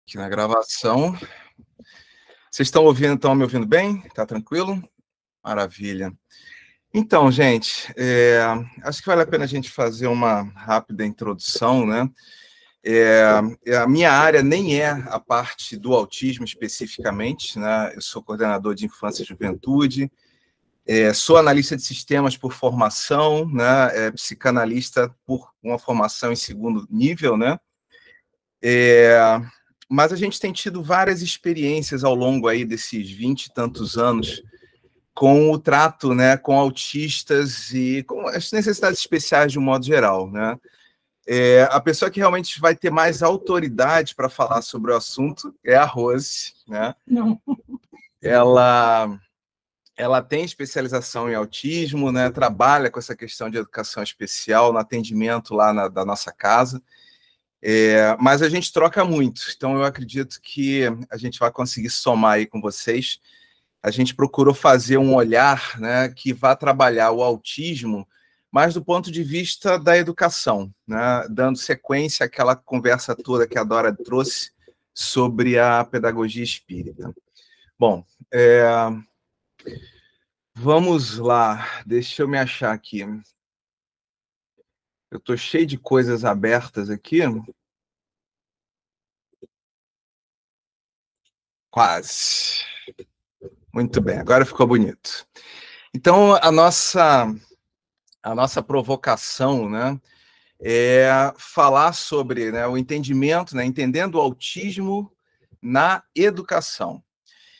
Aqui na gravação. Vocês estão me ouvindo bem? Tá tranquilo? Maravilha. Então, gente, acho que vale a pena a gente fazer uma rápida introdução, né? A minha área nem é a parte do autismo especificamente, né? Eu sou coordenador de infância e juventude, sou analista de sistemas por formação, né? Psicanalista por uma formação em segundo nível, né? Mas a gente tem tido várias experiências ao longo aí desses 20 e tantos anos com o trato, né, com autistas e com as necessidades especiais de um modo geral, né? A pessoa que realmente vai ter mais autoridade para falar sobre o assunto é a Rose, né? Não. Ela tem especialização em autismo, né? Trabalha com essa questão de educação especial no atendimento lá da nossa casa. Mas a gente troca muito, então eu acredito que a gente vai conseguir somar aí com vocês. A gente procurou fazer um olhar, né, que vá trabalhar o autismo, mas do ponto de vista da educação, né, dando sequência àquela conversa toda que a Dora trouxe sobre a pedagogia espírita. Bom, vamos lá, deixa eu me achar aqui. Eu estou cheio de coisas abertas aqui. Quase. Muito bem, agora ficou bonito. Então, a nossa provocação, né, é falar sobre, né, o entendimento, né, entendendo o autismo na educação.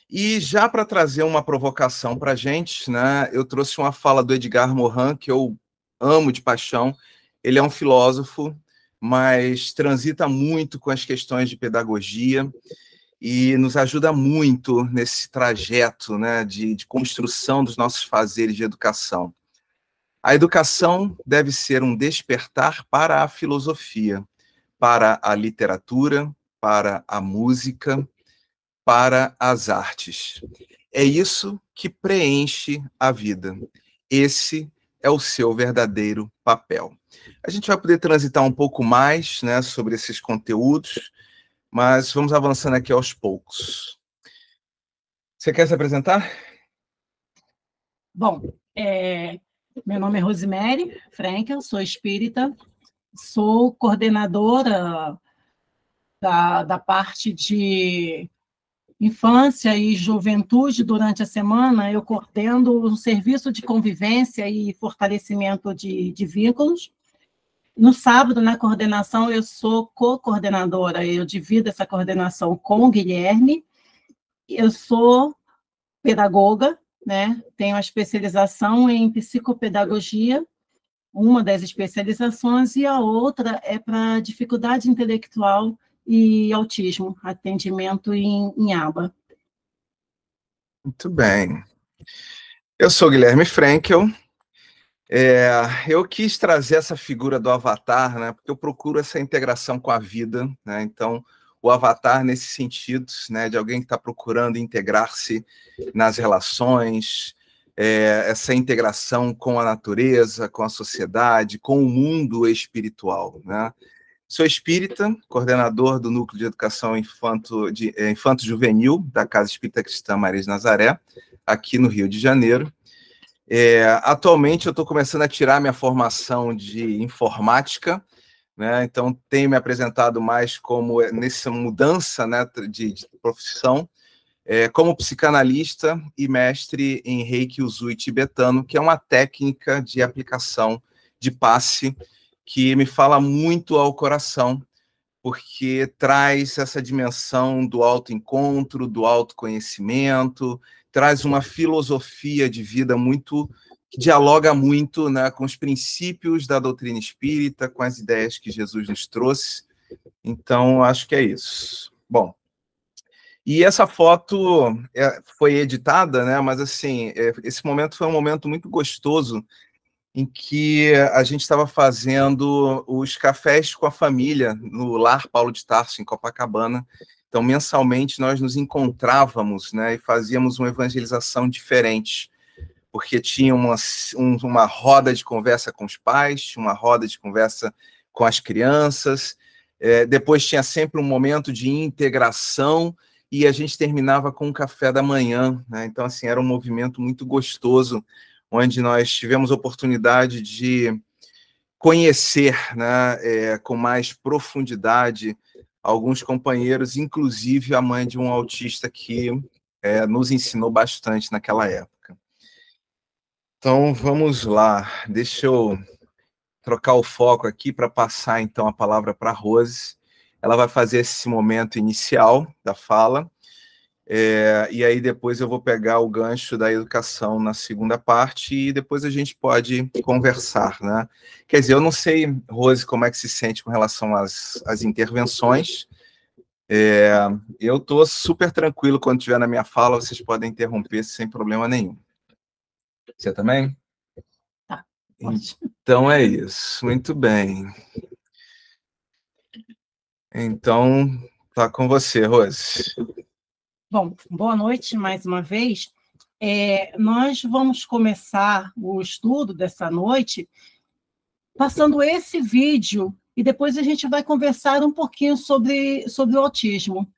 E já para trazer uma provocação para a gente, né, eu trouxe uma fala do Edgar Morin, que eu amo de paixão. Ele é um filósofo, mas transita muito com as questões de pedagogia, e nos ajuda muito nesse trajeto, né, de construção dos nossos fazeres de educação. A educação deve ser um despertar para a filosofia, para a literatura, para a música, para as artes. É isso que preenche a vida. Esse é o seu verdadeiro papel. A gente vai poder transitar um pouco mais, né, sobre esses conteúdos, mas vamos avançando aqui aos poucos. Você quer se apresentar? Bom, meu nome é Rosemary Frankel, sou espírita, sou coordenadora da parte de infância e juventude. Durante a semana, eu coordeno um serviço de convivência e fortalecimento de vínculos. No sábado, na coordenação, eu sou co-coordenadora, eu divido essa coordenação com o Guilherme. Eu sou pedagoga, né? Tenho a especialização em psicopedagogia, uma das especializações, e a outra é para dificuldade intelectual e autismo, atendimento em aba. Muito bem. Eu sou Guilherme Frankel. Eu quis trazer essa figura do avatar, né, porque eu procuro essa integração com a vida, né? Então, o avatar nesse sentido, né, de alguém que está procurando integrar-se nas relações, essa integração com a natureza, com a sociedade, com o mundo espiritual, né? Sou espírita, coordenador do Núcleo de Educação Infanto-Juvenil da Casa Espírita Cristã Maria de Nazaré, aqui no Rio de Janeiro. Atualmente eu estou começando a tirar minha formação de informática, né? Então tenho me apresentado mais como nessa mudança, né, de profissão, como psicanalista e mestre em Reiki Usui tibetano, que é uma técnica de aplicação de passe que me fala muito ao coração, porque traz essa dimensão do autoencontro, do autoconhecimento, traz uma filosofia de vida que dialoga muito, né, com os princípios da doutrina espírita, com as ideias que Jesus nos trouxe. Então, acho que é isso. Bom, e essa foto foi editada, né, mas assim, esse momento foi um momento muito gostoso, em que a gente estava fazendo os cafés com a família no Lar Paulo de Tarso, em Copacabana. Então, mensalmente, nós nos encontrávamos, né, e fazíamos uma evangelização diferente, porque tinha uma roda de conversa com os pais, tinha uma roda de conversa com as crianças, Depois tinha sempre um momento de integração e a gente terminava com um café da manhã, né? Então, assim, era um movimento muito gostoso, onde nós tivemos oportunidade de conhecer, né, com mais profundidade alguns companheiros, inclusive a mãe de um autista que nos ensinou bastante naquela época. Então, vamos lá. Deixa eu trocar o foco aqui para passar, então, a palavra para a Rose. Ela vai fazer esse momento inicial da fala, e aí depois eu vou pegar o gancho da educação na segunda parte e depois a gente pode conversar, né? Quer dizer, eu não sei, Rose, como é que se sente com relação às intervenções. Eu estou super tranquilo quando estiver na minha fala, vocês podem interromper sem problema nenhum. Você também? Tá, pode. Então é isso, muito bem. Então, tá com você, Rose. Bom, boa noite mais uma vez. Nós vamos começar o estudo dessa noite passando esse vídeo e depois a gente vai conversar um pouquinho sobre o autismo.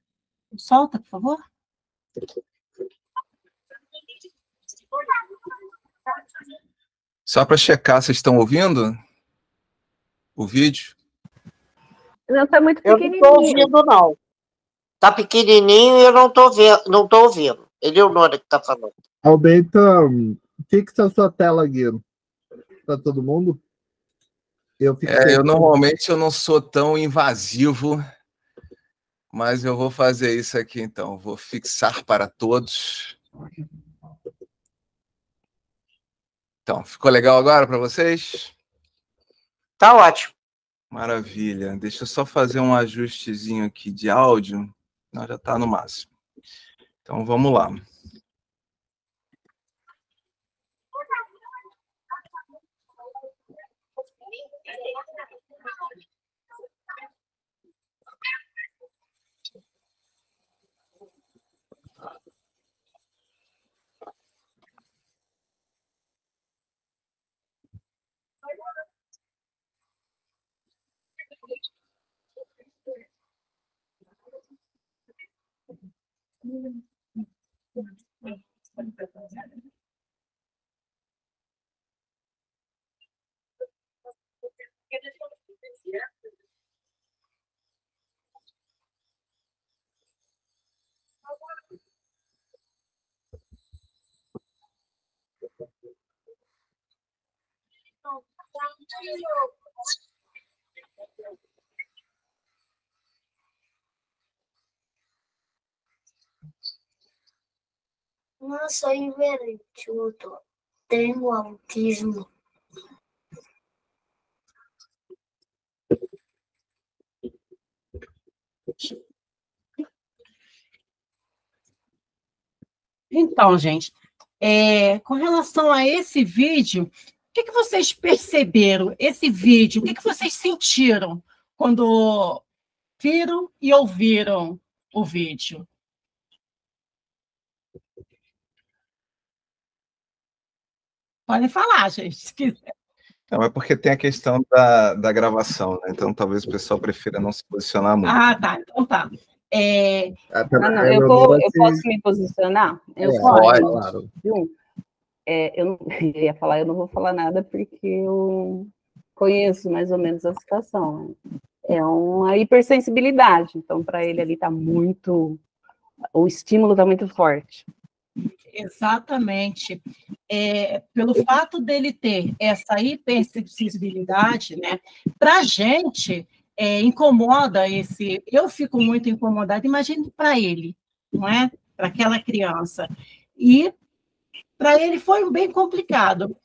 Solta, por favor. Só para checar, vocês estão ouvindo o vídeo? Não, está muito pequenininho. Eu não estou ouvindo, não. Está pequenininho e eu não estou ouvindo. Ele é o Nora que está falando. Aumenta. O que está na sua tela, Guilherme? Para todo mundo? Eu normalmente eu não sou tão invasivo, mas eu vou fazer isso aqui então. Vou fixar para todos. Então, ficou legal agora para vocês? Tá ótimo. Maravilha. Deixa eu só fazer um ajustezinho aqui de áudio. Não, já está no máximo. Então, vamos lá. Não sou invertido, tenho autismo. Então, gente, com relação a esse vídeo, o que vocês perceberam? Esse vídeo, o que vocês sentiram quando viram e ouviram o vídeo? Podem falar, gente, se quiser. Não, é porque tem a questão da gravação, né? Então talvez o pessoal prefira não se posicionar muito. Ah, tá. Então tá. Eu posso me posicionar? Eu Pode. Claro. Eu ia falar, eu não vou falar nada porque eu conheço mais ou menos a situação. É uma hipersensibilidade, então para ele ali o estímulo está muito forte. Exatamente. Pelo fato dele ter essa hipersensibilidade, né, para a gente incomoda esse. Eu fico muito incomodada, imagine para ele, não é? Para aquela criança. E para ele foi bem complicado.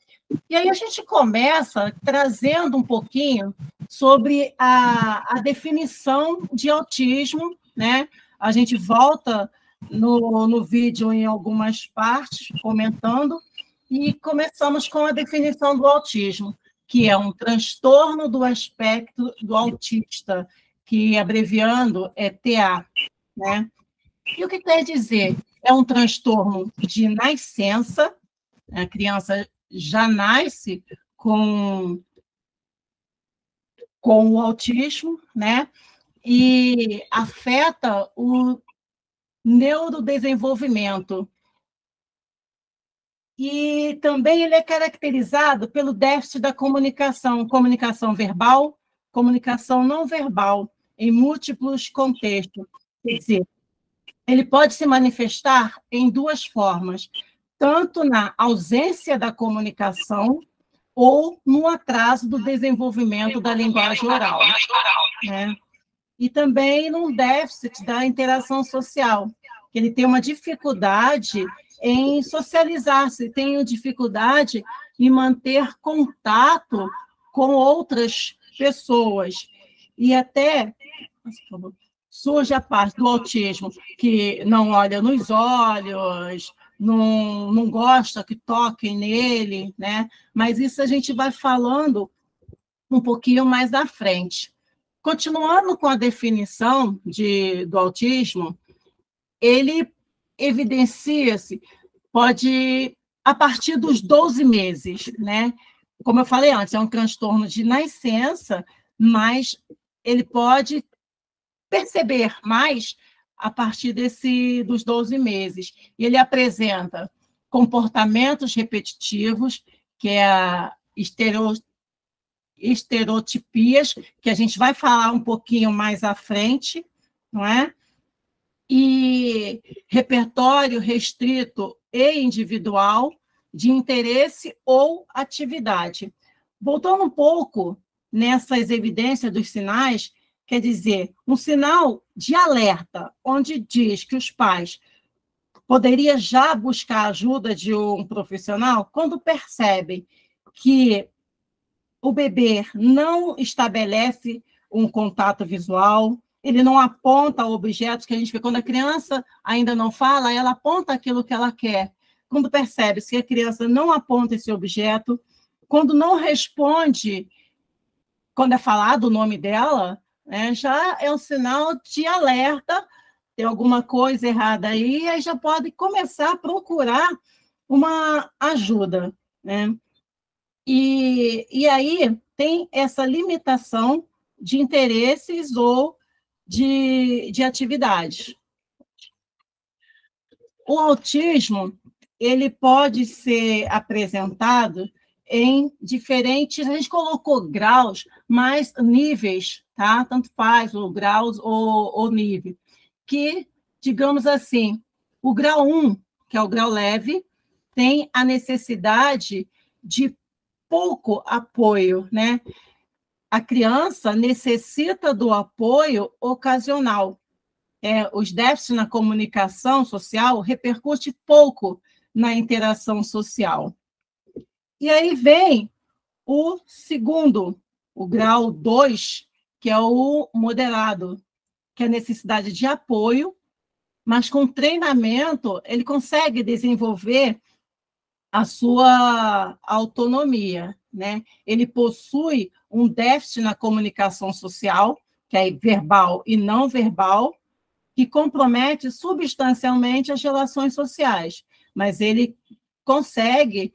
E aí a gente começa trazendo um pouquinho sobre a definição de autismo, né? A gente volta no vídeo em algumas partes, comentando, e começamos com a definição do autismo, que é um transtorno do aspecto do autista, que, abreviando, é TA, né? E o que quer dizer? É um transtorno de nascença, a criança já nasce com o autismo, né? e afeta o neurodesenvolvimento. E também ele é caracterizado pelo déficit da comunicação verbal, comunicação não verbal, em múltiplos contextos. Quer dizer, ele pode se manifestar em duas formas, tanto na ausência da comunicação ou no atraso do desenvolvimento da linguagem oral, né? E também num déficit da interação social, que ele tem uma dificuldade em socializar-se, tem dificuldade em manter contato com outras pessoas. E até surge a parte do autismo, que não olha nos olhos, não gosta que toquem nele, né? Mas isso a gente vai falando um pouquinho mais à frente. Continuando com a definição do autismo, ele evidencia-se, pode, a partir dos 12 meses, né? Como eu falei antes, é um transtorno de nascença, mas ele pode perceber mais a partir dos 12 meses. E ele apresenta comportamentos repetitivos, que é a estereotipias, que a gente vai falar um pouquinho mais à frente, não é? E repertório restrito e individual de interesse ou atividade. Voltando um pouco nessas evidências dos sinais, quer dizer, um sinal de alerta, onde diz que os pais poderiam já buscar a ajuda de um profissional, quando percebem que o bebê não estabelece um contato visual, ele não aponta objetos, que a gente vê quando a criança ainda não fala, ela aponta aquilo que ela quer. Quando percebe que a criança não aponta esse objeto, quando não responde, quando é falado o nome dela, né, já é um sinal de alerta, tem alguma coisa errada aí já pode começar a procurar uma ajuda, né? E aí tem essa limitação de interesses ou de atividades. O autismo, ele pode ser apresentado em diferentes, a gente colocou graus, mas níveis, tá? Tanto faz o graus ou nível. Que, digamos assim, o grau 1, que é o grau leve, tem a necessidade de pouco apoio, né? A criança necessita do apoio ocasional. Os déficits na comunicação social repercutem pouco na interação social. E aí vem o segundo, o grau 2, que é o moderado, que é a necessidade de apoio, mas com treinamento ele consegue desenvolver a sua autonomia, né? Ele possui um déficit na comunicação social, que é verbal e não verbal, que compromete substancialmente as relações sociais, mas ele consegue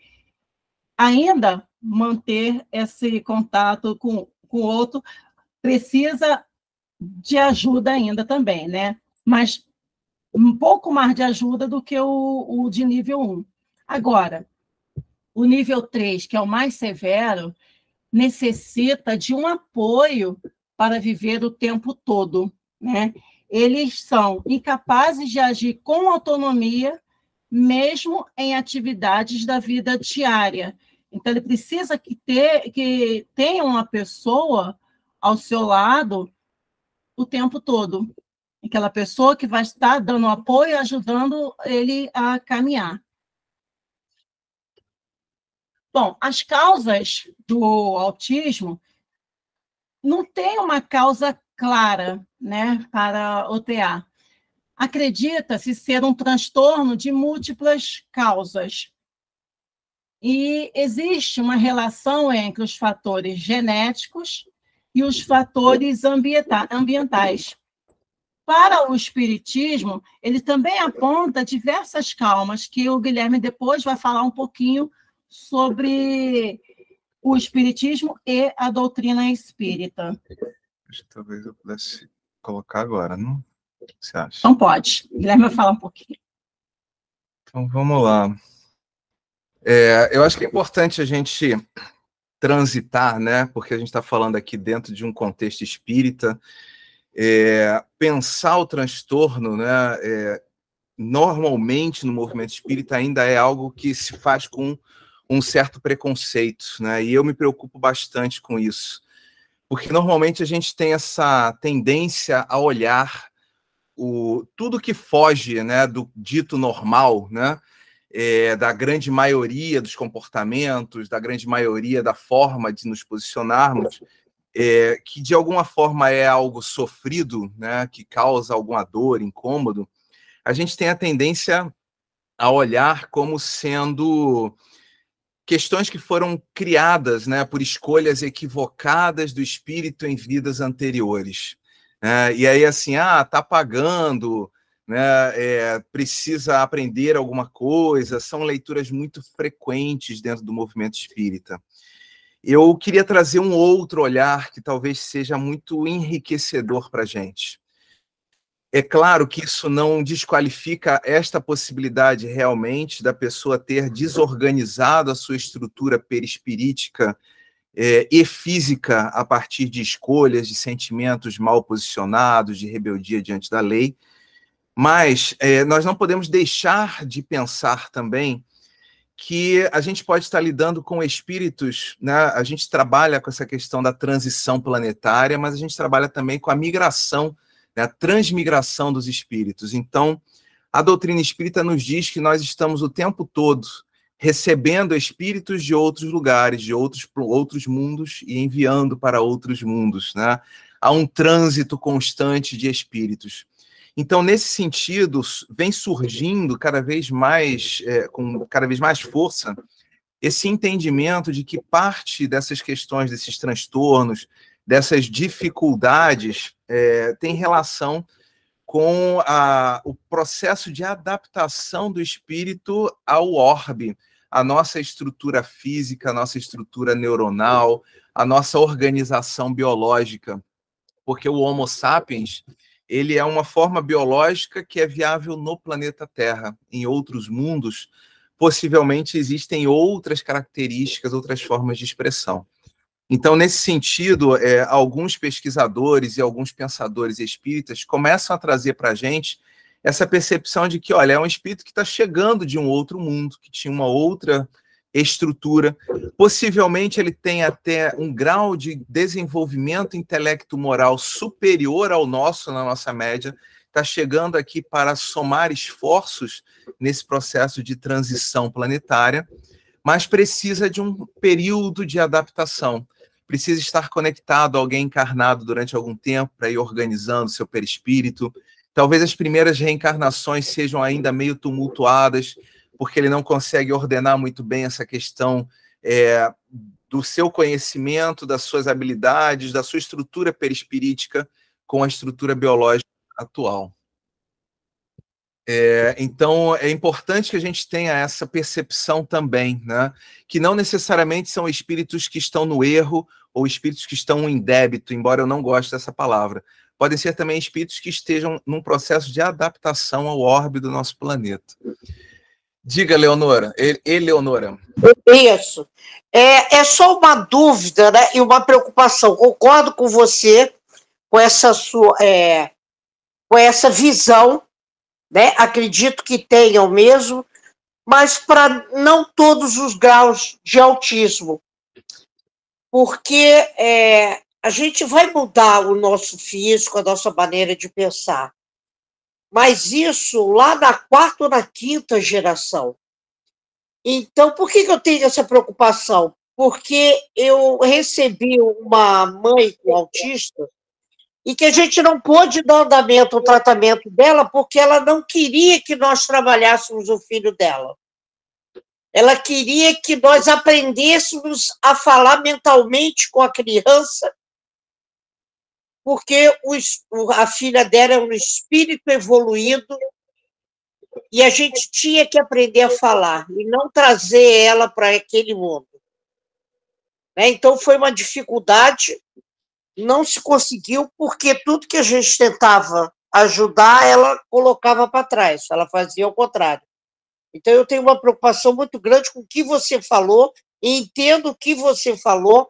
ainda manter esse contato com o outro, precisa de ajuda ainda também, né? Mas um pouco mais de ajuda do que o de nível 1. Agora, o nível 3, que é o mais severo, necessita de um apoio para viver o tempo todo, né? Eles são incapazes de agir com autonomia, mesmo em atividades da vida diária. Então, ele precisa que tenha uma pessoa ao seu lado o tempo todo. Aquela pessoa que vai estar dando apoio, ajudando ele a caminhar. Bom, as causas do autismo não tem uma causa clara, né, para o TA. Acredita-se ser um transtorno de múltiplas causas. E existe uma relação entre os fatores genéticos e os fatores ambientais. Para o espiritismo, ele também aponta diversas caumas, que o Guilherme depois vai falar um pouquinho sobre o espiritismo e a doutrina espírita. Talvez eu pudesse colocar agora, não? O que você acha? Então pode. Guilherme vai falar um pouquinho. Então vamos lá. Eu acho que é importante a gente transitar, né? Porque a gente está falando aqui dentro de um contexto espírita. Pensar o transtorno, né? Normalmente no movimento espírita ainda é algo que se faz com um certo preconceito, né? E eu me preocupo bastante com isso, porque normalmente a gente tem essa tendência a olhar tudo que foge, né, do dito normal, né? Da grande maioria dos comportamentos, da grande maioria da forma de nos posicionarmos, que de alguma forma é algo sofrido, né, que causa alguma dor, incômodo, a gente tem a tendência a olhar como sendo questões que foram criadas, né, por escolhas equivocadas do espírito em vidas anteriores. E aí, assim, tá pagando, né, precisa aprender alguma coisa, são leituras muito frequentes dentro do movimento espírita. Eu queria trazer um outro olhar que talvez seja muito enriquecedor para a gente. É claro que isso não desqualifica esta possibilidade realmente da pessoa ter desorganizado a sua estrutura perispirítica e física a partir de escolhas, de sentimentos mal posicionados, de rebeldia diante da lei. Mas nós não podemos deixar de pensar também que a gente pode estar lidando com espíritos, né? A gente trabalha com essa questão da transição planetária, mas a gente trabalha também com a migração, né? A transmigração dos espíritos. Então, a doutrina espírita nos diz que nós estamos o tempo todo recebendo espíritos de outros lugares, de outros mundos e enviando para outros mundos, né? Há um trânsito constante de espíritos. Então, nesse sentido, vem surgindo cada vez mais, com cada vez mais força, esse entendimento de que parte dessas questões, desses transtornos, dessas dificuldades, tem relação com o processo de adaptação do espírito ao orbe, a nossa estrutura física, a nossa estrutura neuronal, a nossa organização biológica. Porque o Homo sapiens, ele é uma forma biológica que é viável no planeta Terra. Em outros mundos, possivelmente existem outras características, outras formas de expressão. Então, nesse sentido, alguns pesquisadores e alguns pensadores espíritas começam a trazer para a gente essa percepção de que, olha, é um espírito que está chegando de um outro mundo, que tinha uma outra estrutura. Possivelmente ele tem até um grau de desenvolvimento intelecto-moral superior ao nosso, na nossa média, está chegando aqui para somar esforços nesse processo de transição planetária, mas precisa de um período de adaptação. Precisa estar conectado a alguém encarnado durante algum tempo para ir organizando seu perispírito. Talvez as primeiras reencarnações sejam ainda meio tumultuadas, porque ele não consegue ordenar muito bem essa questão do seu conhecimento, das suas habilidades, da sua estrutura perispirítica com a estrutura biológica atual. Então, é importante que a gente tenha essa percepção também, né? Que não necessariamente são espíritos que estão no erro ou espíritos que estão em débito, embora eu não goste dessa palavra. Podem ser também espíritos que estejam num processo de adaptação ao orbe do nosso planeta. Diga, Leonora. Eleonora. Isso. É só uma dúvida, né, e uma preocupação. Concordo com você, com essa sua, com essa visão, né? Acredito que tenham mesmo, mas para não todos os graus de autismo, porque a gente vai mudar o nosso físico, a nossa maneira de pensar, mas isso lá na 4ª ou na 5ª geração. Então, por que eu tenho essa preocupação? Porque eu recebi uma mãe com autista e que a gente não pôde dar andamento ao tratamento dela porque ela não queria que nós trabalhássemos o filho dela. Ela queria que nós aprendêssemos a falar mentalmente com a criança, porque a filha dela é um espírito evoluído e a gente tinha que aprender a falar e não trazer ela para aquele mundo. Então, foi uma dificuldade, não se conseguiu, porque tudo que a gente tentava ajudar, ela colocava para trás, ela fazia o contrário. Então, eu tenho uma preocupação muito grande com o que você falou, e entendo o que você falou,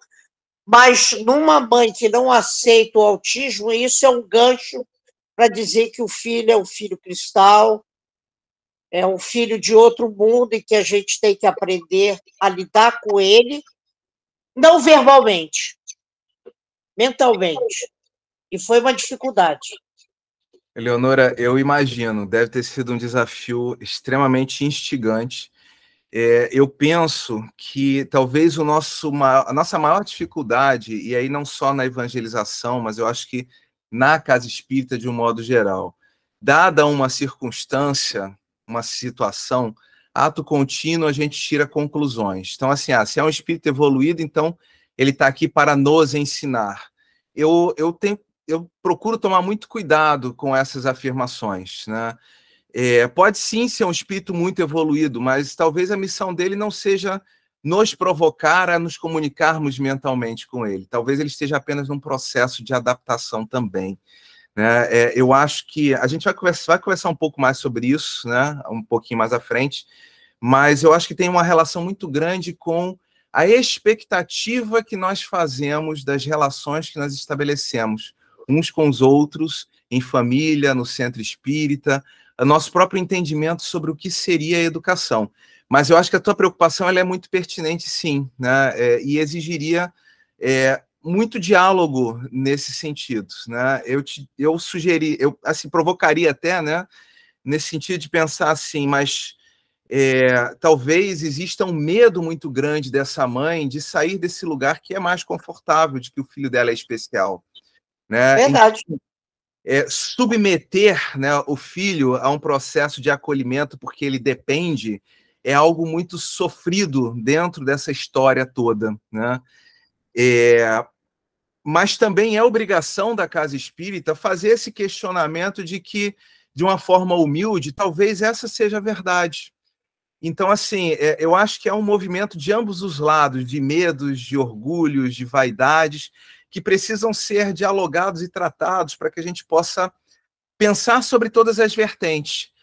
mas numa mãe que não aceita o autismo, isso é um gancho para dizer que o filho é um filho cristal, é um filho de outro mundo, e que a gente tem que aprender a lidar com ele, não verbalmente, mentalmente. E foi uma dificuldade. Eleonora, eu imagino, deve ter sido um desafio extremamente instigante. Eu penso que talvez a nossa maior dificuldade, e aí não só na evangelização, mas eu acho que na casa espírita de um modo geral, dada uma circunstância, uma situação, ato contínuo, a gente tira conclusões. Então, assim, se é um espírito evoluído, então ele está aqui para nos ensinar. Eu procuro tomar muito cuidado com essas afirmações, né? Pode sim ser um espírito muito evoluído, mas talvez a missão dele não seja nos provocar a nos comunicarmos mentalmente com ele. Talvez ele esteja apenas num processo de adaptação também, né? Eu acho que a gente vai conversar um pouco mais sobre isso, né? Um pouquinho mais à frente, mas eu acho que tem uma relação muito grande com a expectativa que nós fazemos das relações que nós estabelecemos uns com os outros, em família, no centro espírita, o nosso próprio entendimento sobre o que seria a educação. Mas eu acho que a tua preocupação ela é muito pertinente, sim, né? E exigiria muito diálogo nesse sentido, né? Eu sugeri, assim, provocaria até, né, nesse sentido de pensar assim, mas talvez exista um medo muito grande dessa mãe de sair desse lugar que é mais confortável, de que o filho dela é especial, né? Verdade. Submeter, né, o filho a um processo de acolhimento porque ele depende é algo muito sofrido dentro dessa história toda, né? Mas também é obrigação da casa espírita fazer esse questionamento de que, de uma forma humilde, talvez essa seja a verdade. Então, assim, eu acho que é um movimento de ambos os lados, de medos, de orgulhos, de vaidades, que precisam ser dialogados e tratados para que a gente possa pensar sobre todas as vertentes.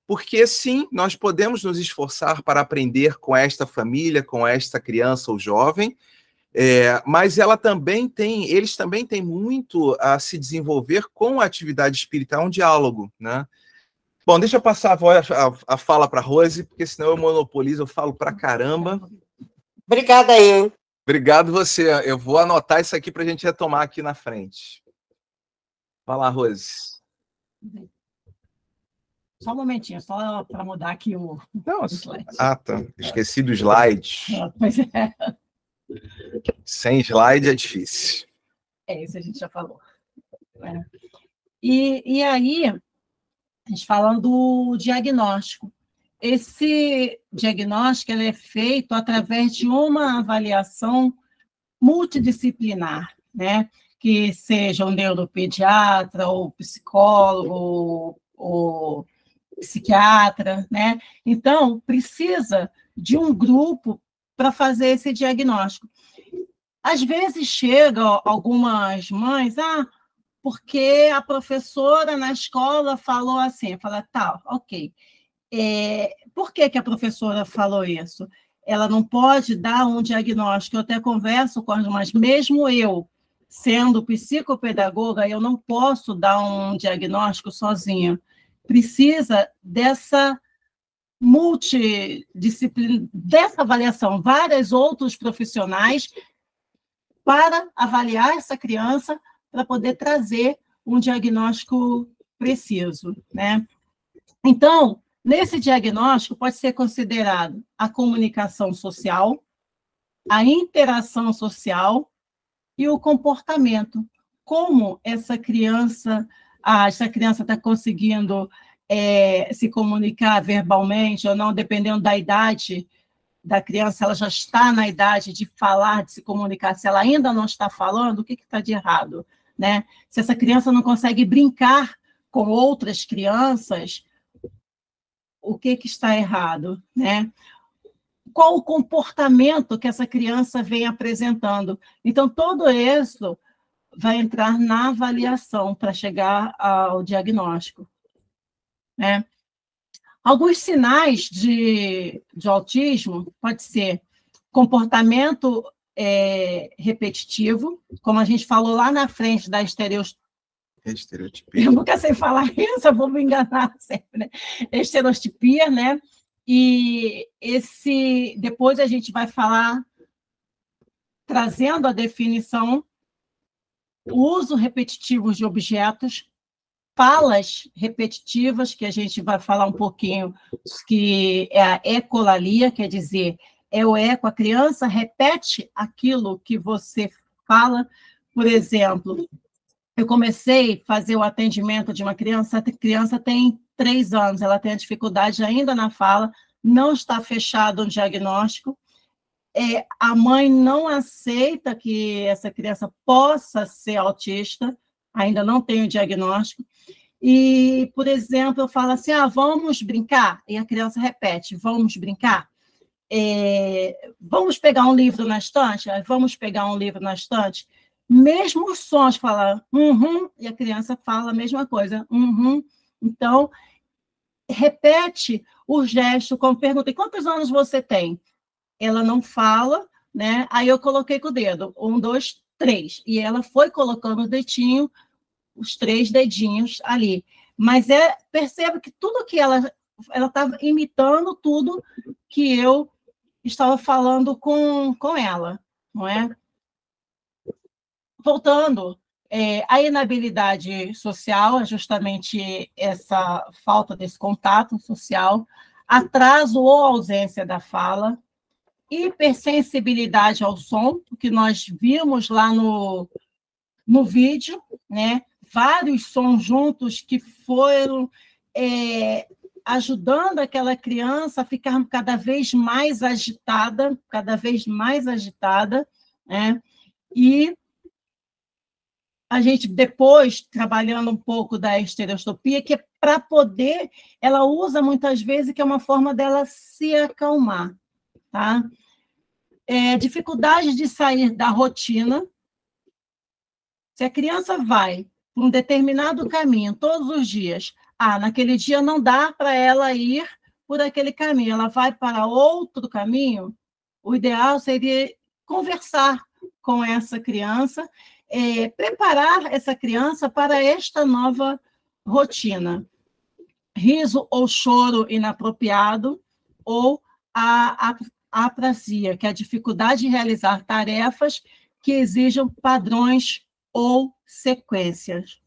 Porque, sim, nós podemos nos esforçar para aprender com esta família, com esta criança ou jovem, mas eles também têm muito a se desenvolver com a atividade espírita, um diálogo, né? Bom, deixa eu passar a fala para a Rose, porque senão eu monopolizo, eu falo para caramba. Obrigada aí. Obrigado você. Eu vou anotar isso aqui para a gente retomar aqui na frente. Vai lá, Rose. Só um momentinho, só para mudar aqui o slide. Tá. Esqueci do slide. Pois é. Sem slide é difícil. Isso a gente já falou. E aí, a gente falando do diagnóstico. Esse diagnóstico ele é feito através de uma avaliação multidisciplinar, né? Que seja um neuropediatra, ou psicólogo, ou psiquiatra, né? Então, precisa de um grupo para fazer esse diagnóstico. Às vezes chegam algumas mães, porque a professora na escola falou assim, fala, tá, ok. Por que a professora falou isso? Ela não pode dar um diagnóstico. Eu até converso com as mães, mesmo eu, sendo psicopedagoga, eu não posso dar um diagnóstico sozinha. Precisa dessa multidisciplina, dessa avaliação, vários outros profissionais para avaliar essa criança, para poder trazer um diagnóstico preciso, né? Então, nesse diagnóstico pode ser considerado a comunicação social, a interação social e o comportamento. Como essa criança está conseguindo se comunicar verbalmente ou não, dependendo da idade da criança, ela já está na idade de falar, de se comunicar, se ela ainda não está falando, o que está de errado, né? Se essa criança não consegue brincar com outras crianças, o que está errado, né? Qual o comportamento que essa criança vem apresentando? Então, tudo isso vai entrar na avaliação para chegar ao diagnóstico, né? Alguns sinais de autismo pode ser comportamento repetitivo, como a gente falou lá na frente da estereotipia. Eu nunca sei falar isso, eu vou me enganar sempre, né? Estereotipia, né? E depois a gente vai falar, trazendo a definição, uso repetitivo de objetos, falas repetitivas, que a gente vai falar um pouquinho, que é a ecolalia, quer dizer, é o eco, a criança repete aquilo que você fala. Por exemplo, eu comecei a fazer o atendimento de uma criança, a criança tem 3 anos, ela tem a dificuldade ainda na fala, não está fechado o diagnóstico, a mãe não aceita que essa criança possa ser autista, ainda não tem o diagnóstico, e, por exemplo, eu falo assim, vamos brincar, e a criança repete, vamos brincar, vamos pegar um livro na estante, vamos pegar um livro na estante, mesmo os sons, fala, e a criança fala a mesma coisa, então, repete o gesto, como perguntei, quantos anos você tem? Ela não fala, né? Aí eu coloquei com o dedo, 1, 2, 3, e ela foi colocando o dedinho, os 3 dedinhos ali, mas percebe que tudo que ela estava imitando tudo que eu estava falando com ela, não é? Voltando, a inabilidade social é justamente essa falta desse contato social, atraso ou ausência da fala, hipersensibilidade ao som, que nós vimos lá no vídeo, né? Vários sons juntos que foram ajudando aquela criança a ficar cada vez mais agitada, né? E a gente, depois, trabalhando um pouco da estereotipia, que é para poder, ela usa muitas vezes, que é uma forma dela se acalmar, tá? Dificuldade de sair da rotina. Se a criança vai por um determinado caminho todos os dias, naquele dia não dá para ela ir por aquele caminho, ela vai para outro caminho, o ideal seria conversar com essa criança, preparar essa criança para esta nova rotina. Riso ou choro inapropriado, ou a aprasia, que é a dificuldade de realizar tarefas que exijam padrões ou sequências.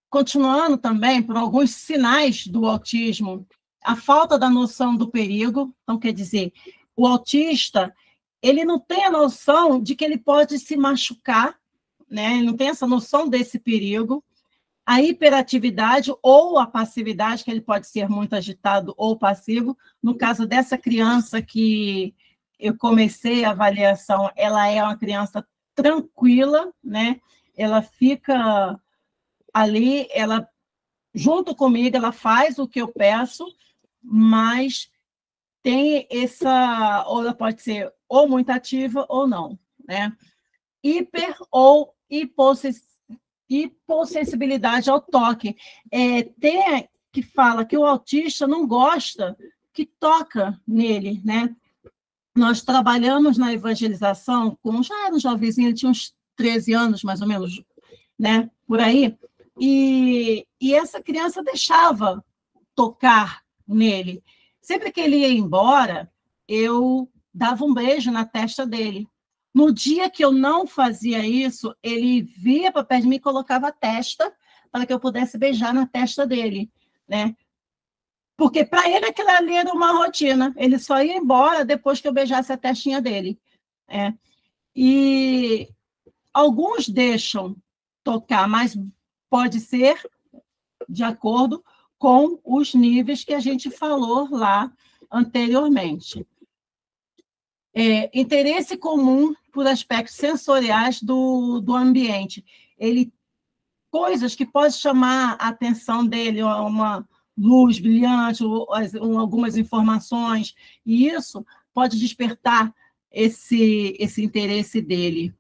Continuando também por alguns sinais do autismo, a falta da noção do perigo, então, quer dizer, o autista, ele não tem a noção de que ele pode se machucar, né? Ele não tem essa noção desse perigo, a hiperatividade ou a passividade, que ele pode ser muito agitado ou passivo. No caso dessa criança que eu comecei a avaliação, ela é uma criança tranquila, né? Ela fica ali, ela, junto comigo, ela faz o que eu peço, mas tem ou ela pode ser ou muito ativa ou não, né? Hiper ou hipossensibilidade ao toque. Tem que fala que o autista não gosta que toca nele, né? Nós trabalhamos na evangelização já era um jovenzinho, ele tinha uns 13 anos, mais ou menos, né? Por aí, e essa criança deixava tocar nele. Sempre que ele ia embora, eu dava um beijo na testa dele. No dia que eu não fazia isso, ele via para perto de mim e colocava a testa para que eu pudesse beijar na testa dele, né? Porque para ele aquilo ali era uma rotina, ele só ia embora depois que eu beijasse a testinha dele. E alguns deixam tocar, mas pode ser de acordo com os níveis que a gente falou lá anteriormente. Interesse comum por aspectos sensoriais do ambiente. Coisas que podem chamar a atenção dele, uma luz brilhante, ou algumas informações, e isso pode despertar esse interesse dele.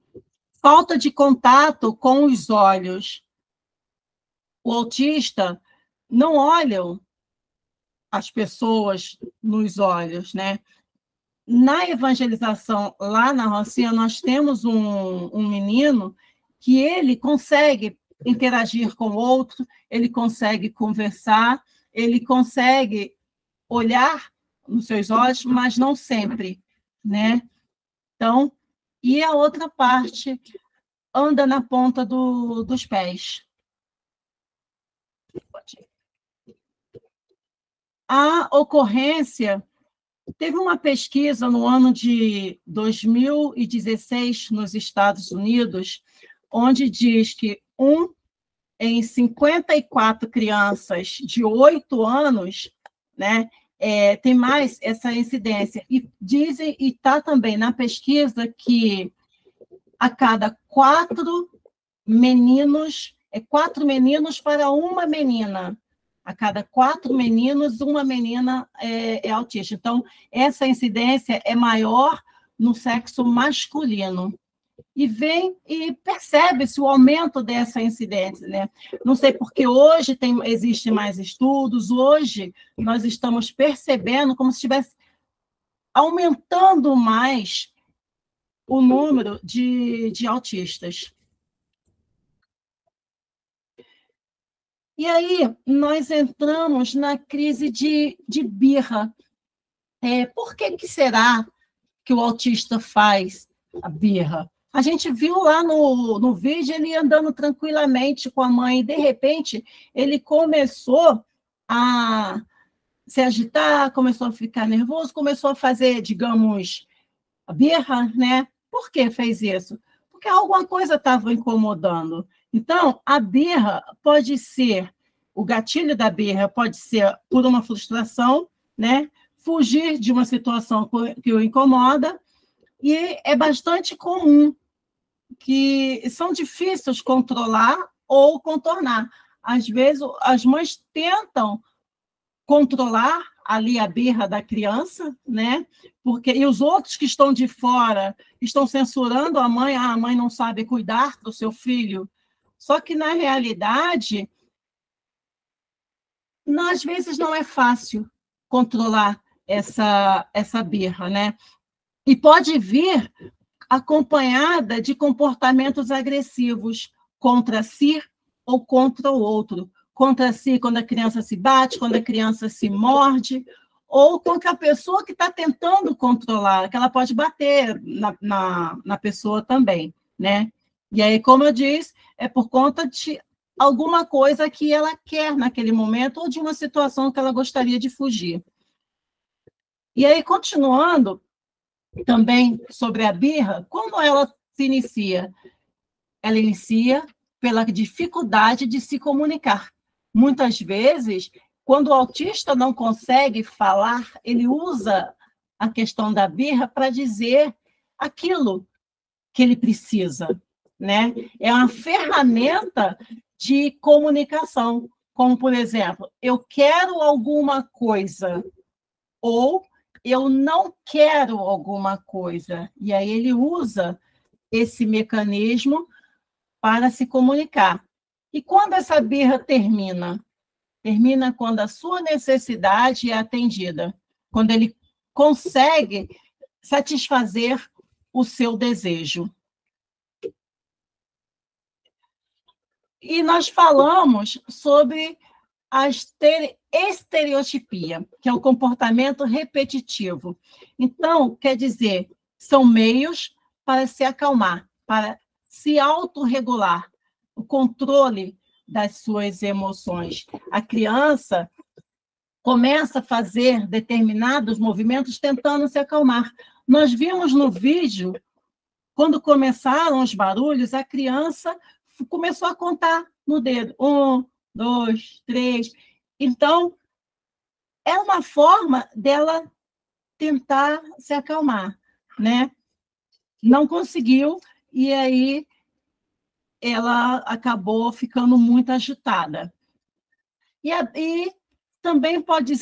Falta de contato com os olhos. O autista não olha as pessoas nos olhos, né? Na evangelização, lá na Rocinha, nós temos um menino que ele consegue interagir com o outro, ele consegue conversar, ele consegue olhar nos seus olhos, mas não sempre, né? Então, e a outra parte anda na ponta dos pés. A ocorrência, teve uma pesquisa no ano de 2016 nos Estados Unidos, onde diz que 1 em 54 crianças de 8 anos, né, tem mais essa incidência. E dizem, e está também na pesquisa, que a cada 4 meninos, 4 meninos para uma menina. A cada 4 meninos, uma menina é autista. Então, essa incidência é maior no sexo masculino. E percebe-se o aumento dessa incidência, né? Não sei porque hoje existem mais estudos, hoje nós estamos percebendo como se estivesse aumentando mais o número de autistas. E aí nós entramos na crise de birra. Por que será que o autista faz a birra? A gente viu lá no vídeo ele andando tranquilamente com a mãe, e de repente ele começou a se agitar, começou a ficar nervoso, começou a fazer, digamos, a birra, né? Por que fez isso? Porque alguma coisa estava incomodando. Então, a birra pode ser, o gatilho da birra pode ser por uma frustração, né? Fugir de uma situação que o incomoda, e é bastante comum, que são difíceis controlar ou contornar. Às vezes, as mães tentam controlar ali a birra da criança, né? E os outros que estão de fora estão censurando a mãe não sabe cuidar do seu filho. Só que, na realidade, às vezes não é fácil controlar essa birra, né? E pode vir acompanhada de comportamentos agressivos contra si ou contra o outro. Contra si, quando a criança se bate, quando a criança se morde, ou contra a pessoa que está tentando controlar, que ela pode bater na pessoa também, né? E aí, como eu disse, é por conta de alguma coisa que ela quer naquele momento, ou de uma situação que ela gostaria de fugir. E aí, continuando também sobre a birra, como ela se inicia? Ela inicia pela dificuldade de se comunicar. Muitas vezes, quando o autista não consegue falar, ele usa a questão da birra para dizer aquilo que ele precisa, né? É uma ferramenta de comunicação, como, por exemplo, eu quero alguma coisa, ou eu não quero alguma coisa. E aí ele usa esse mecanismo para se comunicar. E quando essa birra termina? Termina quando a sua necessidade é atendida, quando ele consegue satisfazer o seu desejo. E nós falamos sobre a estereotipia, que é o comportamento repetitivo. Então, quer dizer, são meios para se acalmar, para se autorregular, o controle das suas emoções. A criança começa a fazer determinados movimentos tentando se acalmar. Nós vimos no vídeo, quando começaram os barulhos, a criança começou a contar no dedo. 1, 2, 3. Então, é uma forma dela tentar se acalmar, né? Não conseguiu, e aí ela acabou ficando muito agitada. E também pode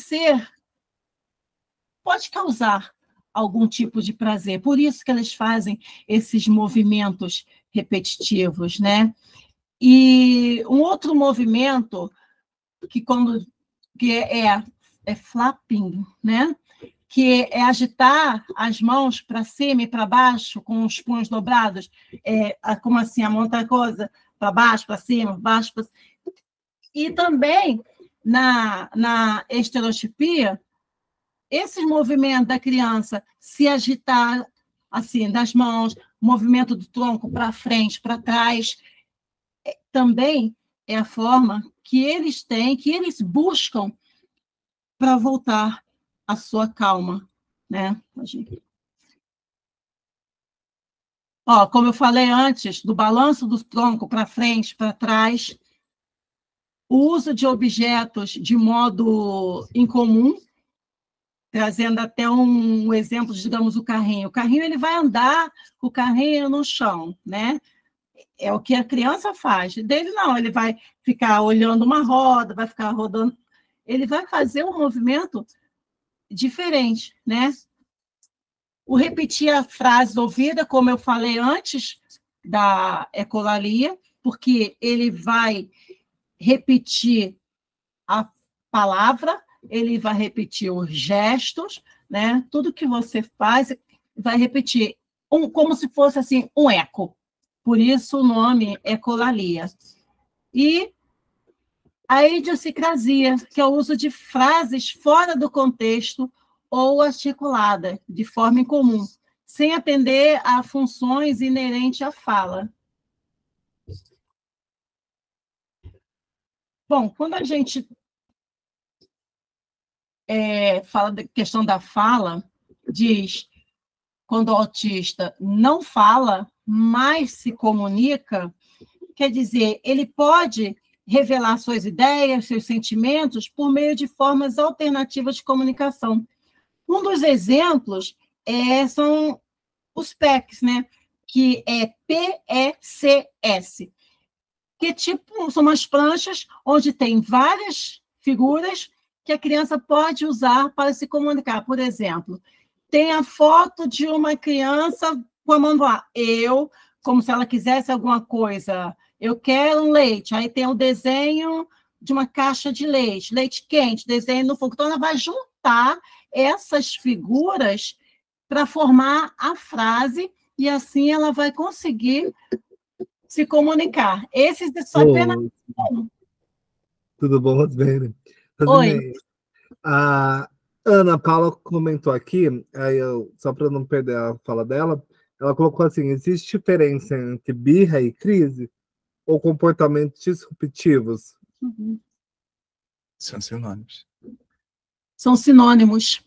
causar algum tipo de prazer. Por isso que eles fazem esses movimentos repetitivos, né? E um outro movimento que é flapping, né? Que é agitar as mãos para cima e para baixo com os punhos dobrados, como assim, a mão tá coisa para baixo, para cima, baixo, para... E também na estereotipia, esses movimentos da criança se agitar assim das mãos, movimento do tronco para frente, para trás, também é a forma que eles têm, que eles buscam para voltar à sua calma, né? Ó, como eu falei antes, do balanço do tronco para frente, para trás, o uso de objetos de modo incomum, trazendo até um exemplo, digamos, o carrinho. O carrinho ele vai andar com o carrinho no chão, né? É o que a criança faz. Dele não, ele vai ficar olhando uma roda, vai ficar rodando. Ele vai fazer um movimento diferente, né? O repetir a frase ouvida, como eu falei antes da ecolalia, porque ele vai repetir a palavra, ele vai repetir os gestos, né? Tudo que você faz vai repetir, como se fosse assim um eco. Por isso o nome ecolalia. E a idiosincrasia, que é o uso de frases fora do contexto ou articulada, de forma incomum, sem atender a funções inerentes à fala. Bom, quando a gente fala da questão da fala, diz quando o autista não fala, mas se comunica, quer dizer, ele pode revelar suas ideias, seus sentimentos, por meio de formas alternativas de comunicação. Um dos exemplos são os PECs, né? Que é PECS, que são umas pranchas onde tem várias figuras que a criança pode usar para se comunicar. Por exemplo, tem a foto de uma criança com a mão lá, como se ela quisesse alguma coisa, eu quero um leite, aí tem o desenho de uma caixa de leite, leite quente, desenho no fogo. Então, ela vai juntar essas figuras para formar a frase e assim ela vai conseguir se comunicar. Esses só apenas... Tudo bom, Rosemary? Oi. A Ana Paula comentou aqui, só para não perder a fala dela, ela colocou assim, existe diferença entre birra e crise ou comportamentos disruptivos? Uhum. São sinônimos. São sinônimos.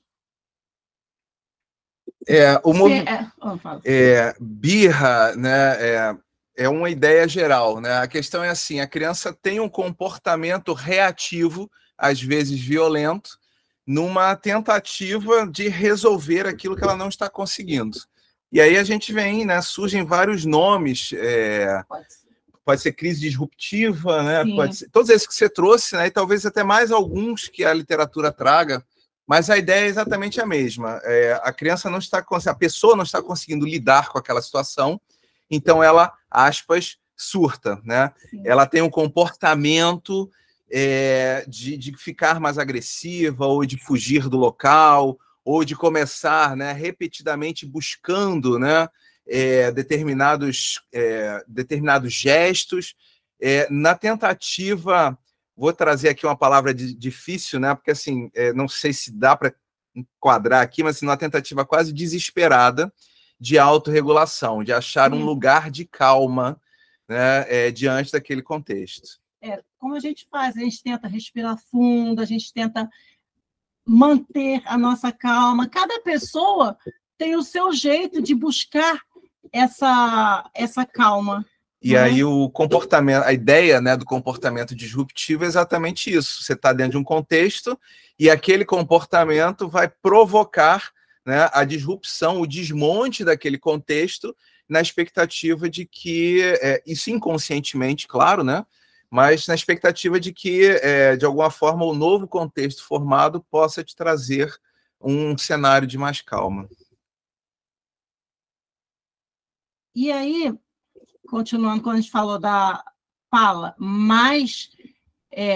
Birra, né, é uma ideia geral, né? A questão é assim, a criança tem um comportamento reativo, às vezes violento, numa tentativa de resolver aquilo que ela não está conseguindo. E aí a gente vem, né, surgem vários nomes, pode ser crise disruptiva, né? Pode ser, todos esses que você trouxe, né? E talvez até mais alguns que a literatura traga, mas a ideia é exatamente a mesma. A criança não está, a pessoa não está conseguindo lidar com aquela situação, então ela, aspas, surta, né? Sim. Ela tem um comportamento de ficar mais agressiva, ou de fugir do local, ou de começar, né, repetidamente buscando, né, determinados gestos, na tentativa, vou trazer aqui uma palavra difícil, né, porque assim, não sei se dá para enquadrar aqui, mas assim, uma tentativa quase desesperada de autorregulação, de achar um lugar de calma, né, diante daquele contexto. Como a gente faz? A gente tenta respirar fundo, a gente tenta manter a nossa calma. Cada pessoa tem o seu jeito de buscar essa calma. E aí o comportamento, a ideia, né, do comportamento disruptivo é exatamente isso. Você está dentro de um contexto e aquele comportamento vai provocar, né, a disrupção, o desmonte daquele contexto, na expectativa de que, isso inconscientemente, claro, né, mas na expectativa de que, de alguma forma, o novo contexto formado possa te trazer um cenário de mais calma. E aí, continuando, quando a gente falou da fala, mas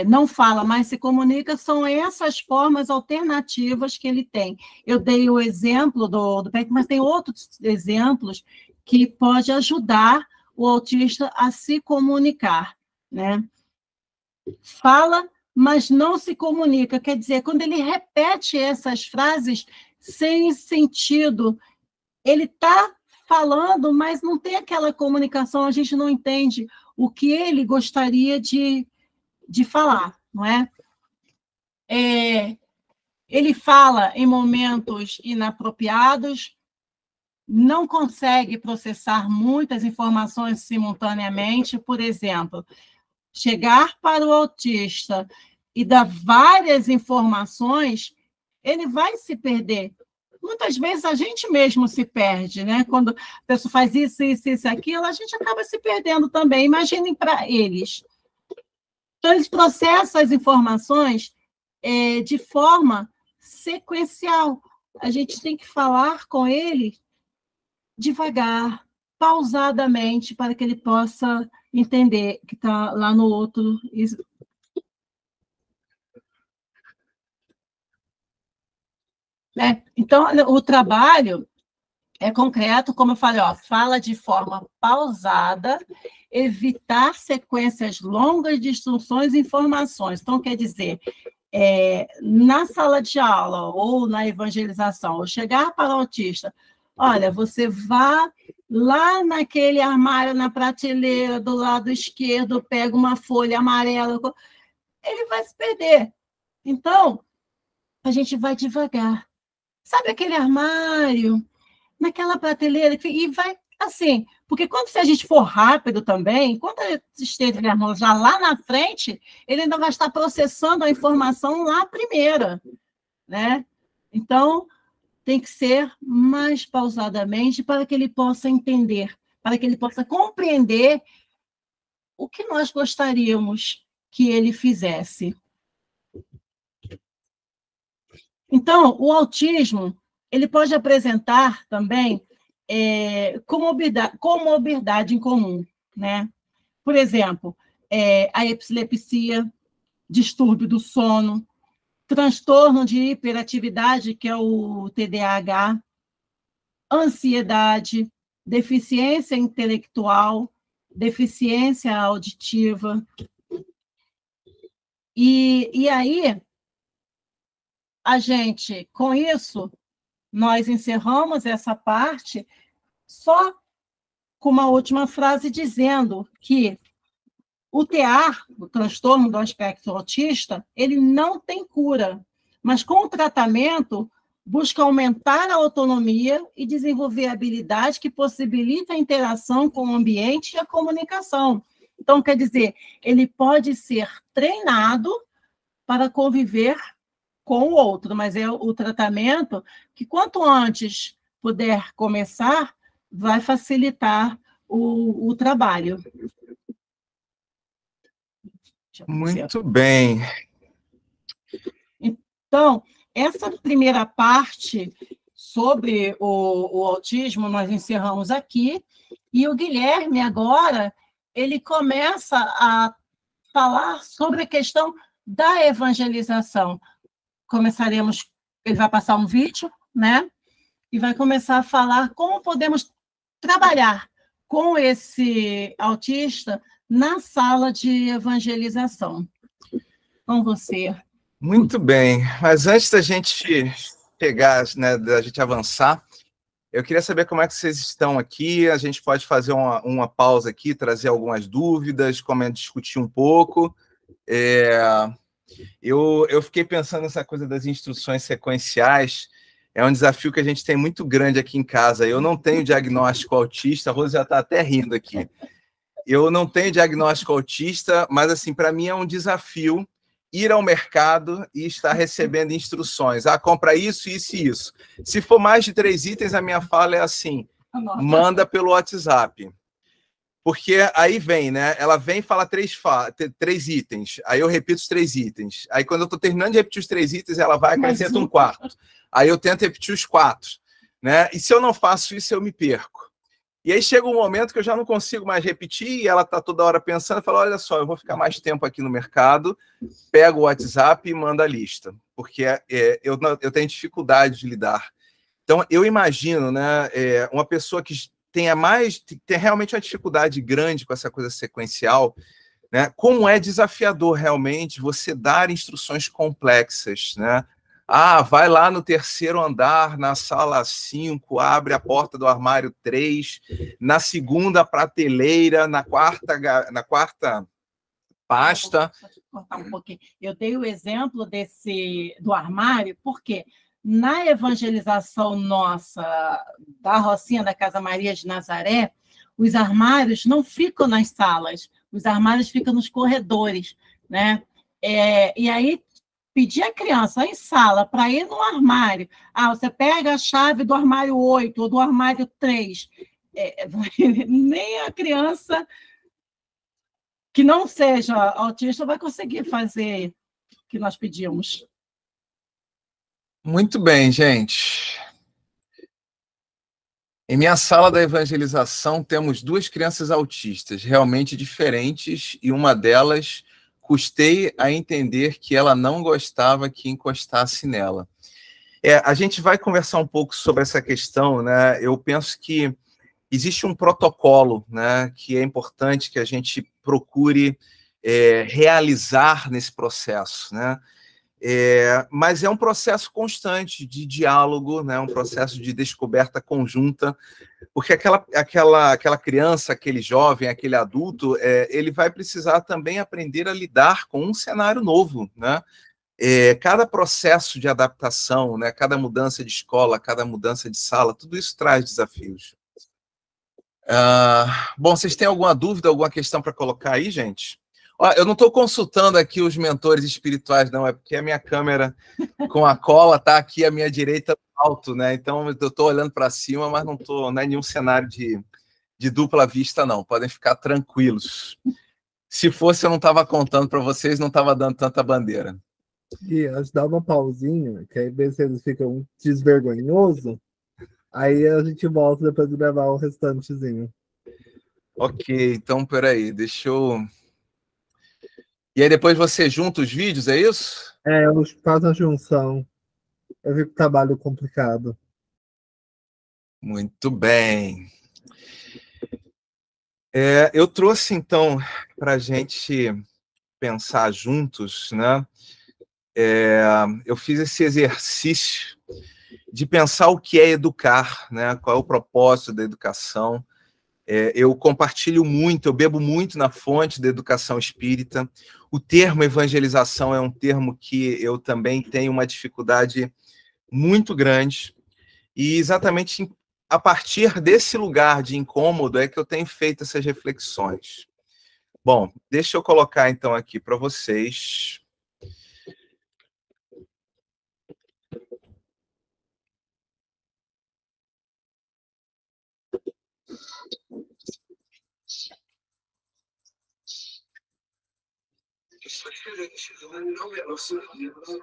não fala, mas se comunica, são essas formas alternativas que ele tem. Eu dei o exemplo do PEC, mas tem outros exemplos que pode ajudar o autista a se comunicar, né? Fala, mas não se comunica. Quer dizer, quando ele repete essas frases sem sentido, ele está falando, mas não tem aquela comunicação, a gente não entende o que ele gostaria de falar, não é? Ele fala em momentos inapropriados, não consegue processar muitas informações simultaneamente, por exemplo, chegar para o autista e dar várias informações, ele vai se perder. Muitas vezes a gente mesmo se perde, né? Quando a pessoa faz isso, isso, isso, aquilo, a gente acaba se perdendo também. Imaginem para eles. Então, eles processam as informações de forma sequencial. A gente tem que falar com ele devagar, pausadamente, para que ele possa entender que está lá no outro. Então, o trabalho é concreto, como eu falei, fala de forma pausada, evitar sequências longas de instruções e informações. Então, quer dizer, na sala de aula ou na evangelização, ou chegar para o autista, olha, você vá lá naquele armário, na prateleira do lado esquerdo, pega uma folha amarela, ele vai se perder. Então, a gente vai devagar. Sabe aquele armário, naquela prateleira, e vai assim, porque se a gente for rápido também, quando esteja já lá na frente, ele ainda vai estar processando a informação lá primeira, né? Então, tem que ser mais pausadamente para que ele possa entender, para que ele possa compreender o que nós gostaríamos que ele fizesse. Então, o autismo, ele pode apresentar também comorbidade em comum, né? Por exemplo, a epilepsia, distúrbio do sono, transtorno de hiperatividade, que é o TDAH, ansiedade, deficiência intelectual, deficiência auditiva. E aí, a gente, com isso, nós encerramos essa parte só com uma última frase dizendo que o TEAR, o transtorno do espectro autista, ele não tem cura, mas com o tratamento busca aumentar a autonomia e desenvolver habilidades que possibilitam a interação com o ambiente e a comunicação. Então, quer dizer, ele pode ser treinado para conviver com o outro, mas é o tratamento que, quanto antes puder começar, vai facilitar o trabalho. Muito bem. Então, essa primeira parte sobre o autismo nós encerramos aqui, e o Guilherme agora ele começa a falar sobre a questão da evangelização. Ele vai passar um vídeo, né? E vai começar a falar como podemos trabalhar com esse autista na sala de evangelização. Com você. Muito bem, mas antes da gente pegar, né, da gente avançar, eu queria saber como é que vocês estão aqui. A gente pode fazer uma pausa aqui, trazer algumas dúvidas, discutir um pouco. Eu fiquei pensando nessa coisa das instruções sequenciais. É um desafio que a gente tem muito grande aqui em casa. Eu não tenho diagnóstico autista, a Rose já está até rindo aqui. Eu não tenho diagnóstico autista, mas, assim, para mim é um desafio ir ao mercado e estar recebendo instruções. Compra isso, isso e isso. Se for mais de 3 itens, a minha fala é assim, manda pelo WhatsApp. Porque aí vem, né? Ela vem e fala 3 itens. Aí eu repito os 3 itens. Aí quando eu estou terminando de repetir os 3 itens, ela vai acrescenta um quarto. Aí eu tento repetir os 4. Né? E se eu não faço isso, eu me perco. E aí chega um momento que eu já não consigo mais repetir, e ela está toda hora pensando, e fala, olha só, eu vou ficar mais tempo aqui no mercado, pego o WhatsApp e manda a lista, porque eu tenho dificuldade de lidar. Então, eu imagino, né, uma pessoa que tem realmente uma dificuldade grande com essa coisa sequencial, né, como é desafiador realmente você dar instruções complexas, né? Vai lá no terceiro andar, na sala 5, abre a porta do armário 3, na segunda prateleira, na quarta pasta. Deixa eu cortar um pouquinho. Eu dei o exemplo do armário, porque na evangelização nossa da Rocinha da Casa Maria de Nazaré, os armários não ficam nas salas, os armários ficam nos corredores, né? E aí pedir a criança em sala para ir no armário. Você pega a chave do armário 8 ou do armário 3. Nem a criança que não seja autista vai conseguir fazer o que nós pedimos. Muito bem, gente. Em minha sala da evangelização, temos 2 crianças autistas, realmente diferentes, e uma delas custei a entender que ela não gostava que encostasse nela. A gente vai conversar um pouco sobre essa questão, né? Eu penso que existe um protocolo, né, que é importante que a gente procure realizar nesse processo, né? Mas é um processo constante de diálogo, né, um processo de descoberta conjunta, porque aquela criança, aquele jovem, aquele adulto, ele vai precisar também aprender a lidar com um cenário novo, né? Cada processo de adaptação, né, cada mudança de escola, cada mudança de sala, tudo isso traz desafios. Bom, vocês têm alguma dúvida, alguma questão para colocar aí, gente? Eu não estou consultando aqui os mentores espirituais, não, é porque a minha câmera com a cola está aqui à minha direita alto, né? Então eu estou olhando para cima, mas não é nenhum cenário de dupla vista, não. Podem ficar tranquilos. Se fosse, eu não estava contando para vocês, não estava dando tanta bandeira. E a gente dá uma pausinha, que aí vê se eles ficam desvergonhosos, aí a gente volta depois de gravar o restantezinho. Ok, então peraí, deixa eu... E aí depois você junta os vídeos, é isso? Eu faço a junção. Eu vi que trabalho complicado. Muito bem. Eu trouxe, então, para a gente pensar juntos, né? Eu fiz esse exercício de pensar o que é educar, né? Qual é o propósito da educação. Eu compartilho muito, eu bebo muito na fonte da educação espírita. O termo evangelização é um termo que eu também tenho uma dificuldade muito grande, e exatamente a partir desse lugar de incômodo é que eu tenho feito essas reflexões. Bom, deixa eu colocar então aqui para vocês.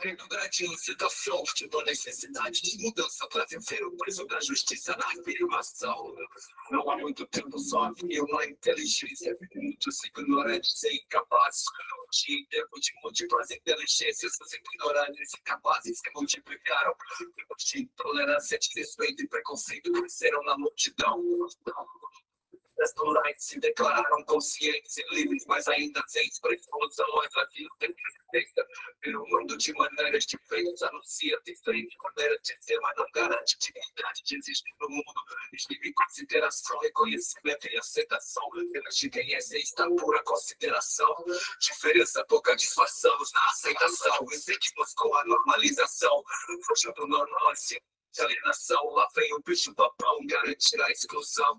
Dentro da agência da sorte, da necessidade de mudança para vencer o preço da justiça na afirmação. Não há muito tempo só havia uma inteligência, muitos ignorantes e incapazes. Tinha tempo de múltiplas inteligências, os ignorantes e incapazes se multiplicaram. Tempos de intolerância, desrespeito e preconceito cresceram na multidão. As plurais se declararam conscientes e livres, mas ainda sem expressão, mas havia resistência pelo mundo de maneiras diferentes. Anuncia diferente maneira de ser, mas não garante dignidade de existir no mundo. Estive consideração, reconhecimento e aceitação. Pelas de quem está pura consideração. Diferença, pouca disfarçamos na aceitação. E seguimos com a normalização. Fugindo do normal, assim. De alienação, lá vem o bicho papão garantir a exclusão.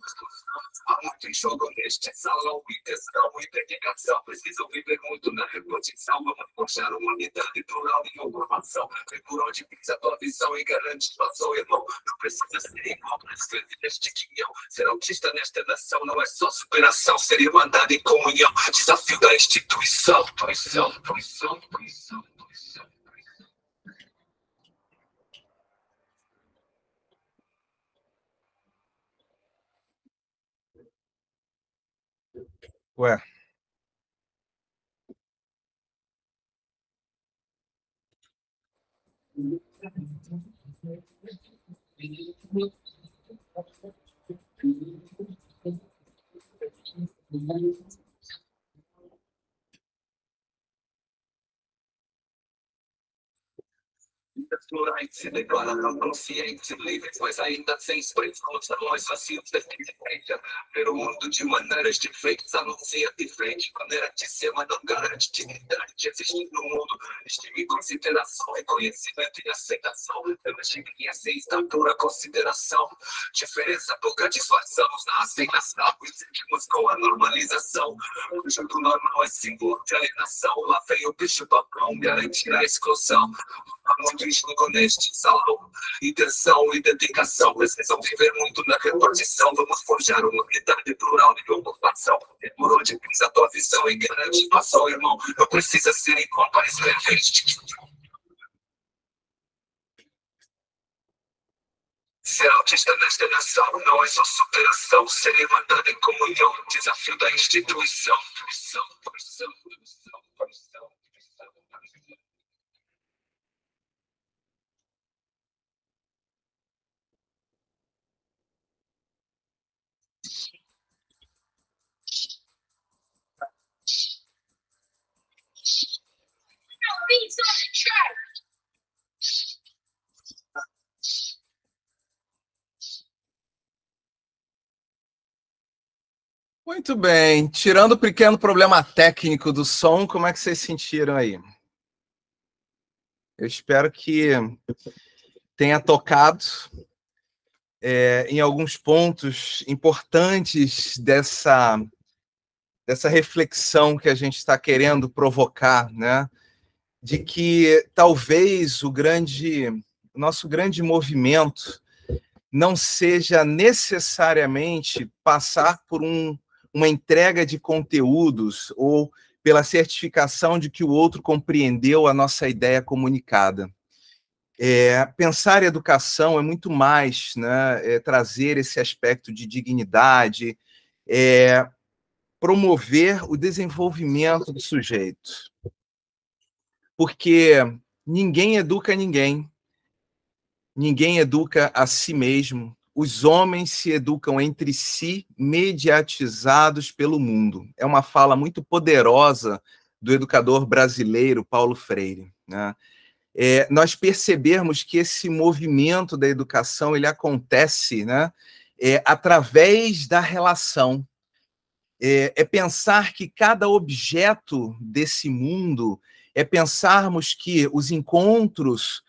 Há muito em jogo neste salão, e questão e dedicação. Precisam viver muito na reposição. Vamos puxar uma unidade plural e informação. Vem por onde pisa a tua visão e garante espaço, irmão. Não precisa ser igual para escrever neste quinhão. Ser autista nesta nação não é só superação, ser irmandade em comunhão. Desafio da instituição. Ué. Plurais se declaram conscientes, livres, mas ainda sem expressão, nós vazios da existência. Ver o mundo de maneiras diferentes, anuncia diferente maneira de ser, mas não garante dignidade de existir no mundo. Estima em consideração, reconhecimento e aceitação. Pela experiência e estatura, consideração. Diferença pouca disfarçamos na aceitação e seguimos com a normalização. Hoje do normal é símbolo de alienação. Lá vem o bicho papão, garantir a exclusão. Muito enxugo neste salão. Intenção e dedicação precisam viver muito na repartição. Vamos forjar uma unidade plural de ocupação. Por onde pisa a tua visão e garante passou, irmão. Não precisa ser igual para escrever. Ser autista nesta nação não é só superação. Ser irmandade em comunhão, desafio da instituição. Muito bem. Tirando o pequeno problema técnico do som, como é que vocês sentiram aí? Eu espero que tenha tocado em alguns pontos importantes dessa reflexão que a gente está querendo provocar, né? De que talvez o nosso grande movimento não seja necessariamente passar por uma entrega de conteúdos ou pela certificação de que o outro compreendeu a nossa ideia comunicada. Pensar em educação é muito mais, né? Trazer esse aspecto de dignidade, promover o desenvolvimento do sujeito. Porque ninguém educa ninguém educa a si mesmo. Os homens se educam entre si, mediatizados pelo mundo. É uma fala muito poderosa do educador brasileiro Paulo Freire, né? Nós percebermos que esse movimento da educação ele acontece, né, através da relação. Pensar que cada objeto desse mundo, pensarmos que os encontros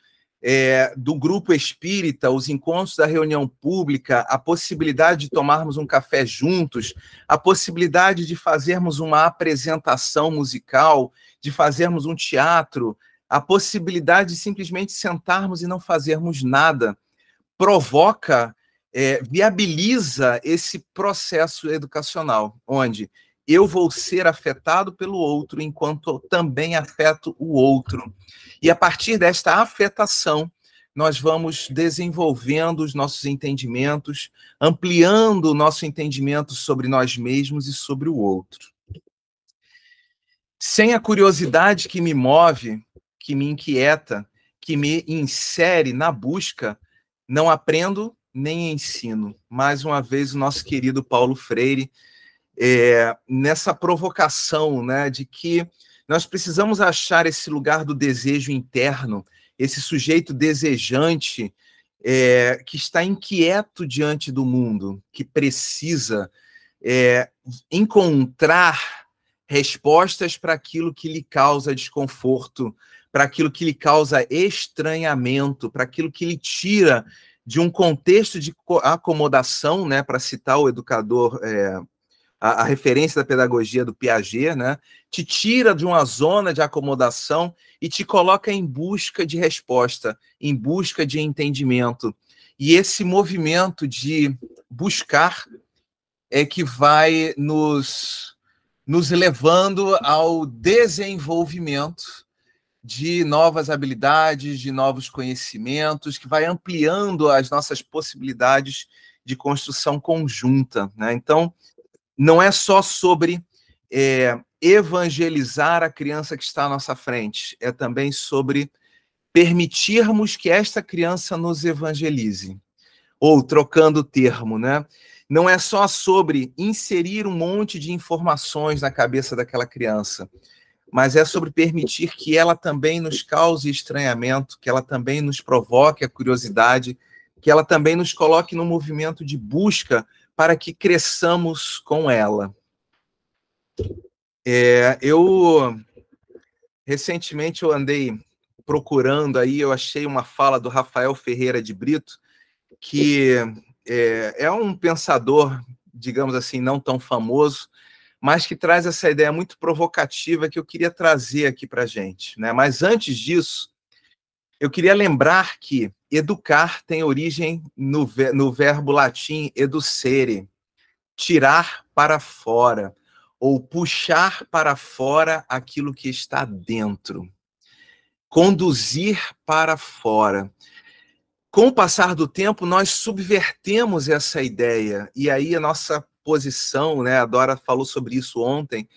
do grupo espírita, os encontros da reunião pública, a possibilidade de tomarmos um café juntos, a possibilidade de fazermos uma apresentação musical, de fazermos um teatro, a possibilidade de simplesmente sentarmos e não fazermos nada, provoca, viabiliza esse processo educacional, onde eu vou ser afetado pelo outro enquanto também afeto o outro. E a partir desta afetação, nós vamos desenvolvendo os nossos entendimentos, ampliando o nosso entendimento sobre nós mesmos e sobre o outro. Sem a curiosidade que me move, que me inquieta, que me insere na busca, não aprendo nem ensino. Mais uma vez, o nosso querido Paulo Freire, nessa provocação, né, de que nós precisamos achar esse lugar do desejo interno, esse sujeito desejante, que está inquieto diante do mundo, que precisa encontrar respostas para aquilo que lhe causa desconforto, para aquilo que lhe causa estranhamento, para aquilo que lhe tira de um contexto de acomodação, né, para citar o educador, a referência da pedagogia do Piaget, né, te tira de uma zona de acomodação e te coloca em busca de resposta, em busca de entendimento. E esse movimento de buscar é que vai nos levando ao desenvolvimento de novas habilidades, de novos conhecimentos, que vai ampliando as nossas possibilidades de construção conjunta, né? Então, não é só sobre evangelizar a criança que está à nossa frente. É também sobre permitirmos que esta criança nos evangelize. Ou, trocando o termo, né? Não é só sobre inserir um monte de informações na cabeça daquela criança, mas é sobre permitir que ela também nos cause estranhamento, que ela também nos provoque a curiosidade, que ela também nos coloque num movimento de busca para que cresçamos com ela. Recentemente eu andei procurando aí, eu achei uma fala do Rafael Ferreira de Brito, que é um pensador, digamos assim, não tão famoso, mas que traz essa ideia muito provocativa que eu queria trazer aqui para a gente, né? Mas antes disso, eu queria lembrar que educar tem origem no verbo latim educere, tirar para fora, ou puxar para fora aquilo que está dentro. Conduzir para fora. Com o passar do tempo, nós subvertemos essa ideia, e aí a nossa posição, né, a Dora falou sobre isso ontem,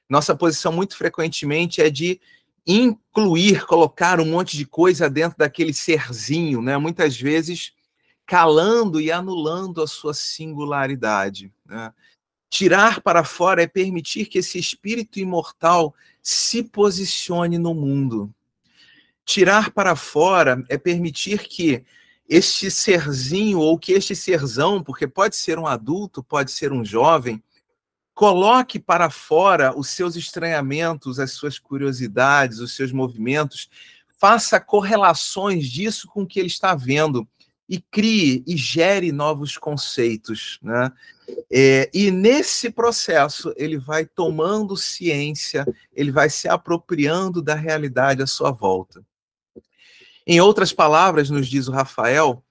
nossa posição muito frequentemente é de incluir, colocar um monte de coisa dentro daquele serzinho, né, muitas vezes calando e anulando a sua singularidade, né? Tirar para fora é permitir que esse espírito imortal se posicione no mundo. Tirar para fora é permitir que este serzinho, ou que este serzão, porque pode ser um adulto, pode ser um jovem, coloque para fora os seus estranhamentos, as suas curiosidades, os seus movimentos, faça correlações disso com o que ele está vendo e crie e gere novos conceitos, né? E nesse processo ele vai tomando ciência, ele vai se apropriando da realidade à sua volta. Em outras palavras, nos diz o Rafael,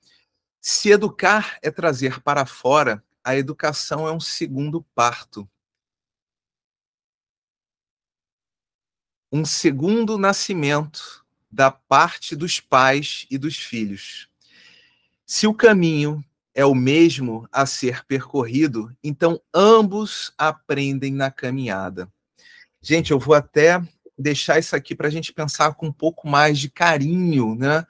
se educar é trazer para fora, a educação é um segundo parto. Um segundo nascimento da parte dos pais e dos filhos. Se o caminho é o mesmo a ser percorrido, então ambos aprendem na caminhada. Gente, eu vou até deixar isso aqui para a gente pensar com um pouco mais de carinho, né?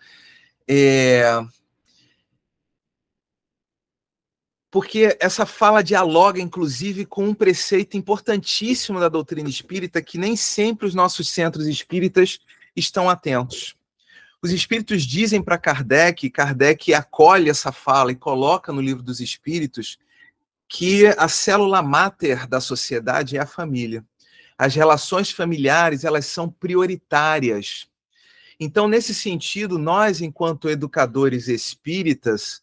Porque essa fala dialoga, inclusive, com um preceito importantíssimo da doutrina espírita, que nem sempre os nossos centros espíritas estão atentos. Os espíritos dizem para Kardec, Kardec acolhe essa fala e coloca no Livro dos Espíritos, que a célula máter da sociedade é a família. As relações familiares, elas são prioritárias. Então, nesse sentido, nós, enquanto educadores espíritas,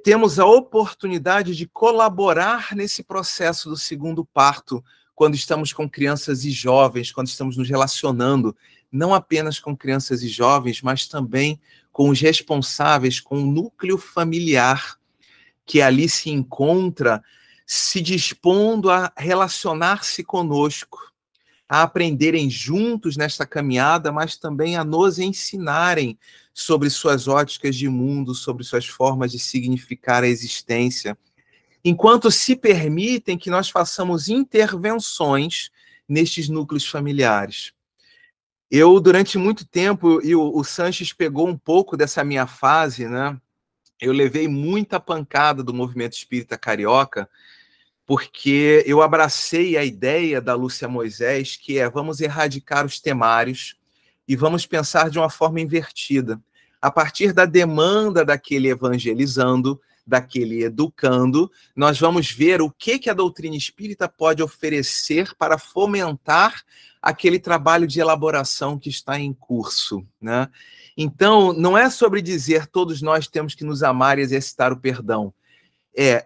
temos a oportunidade de colaborar nesse processo do segundo parto, quando estamos com crianças e jovens, quando estamos nos relacionando, não apenas com crianças e jovens, mas também com os responsáveis, com o núcleo familiar que ali se encontra, se dispondo a relacionar-se conosco, a aprenderem juntos nesta caminhada, mas também a nos ensinarem sobre suas óticas de mundo, sobre suas formas de significar a existência, enquanto se permitem que nós façamos intervenções nestes núcleos familiares. Eu, durante muito tempo, e o Sanches pegou um pouco dessa minha fase, né? Eu levei muita pancada do movimento espírita carioca, porque eu abracei a ideia da Lúcia Moisés, que é: vamos erradicar os temários e vamos pensar de uma forma invertida. A partir da demanda daquele evangelizando, daquele educando, nós vamos ver o que a doutrina espírita pode oferecer para fomentar aquele trabalho de elaboração que está em curso, né? Então, não é sobre dizer todos nós temos que nos amar e exercitar o perdão.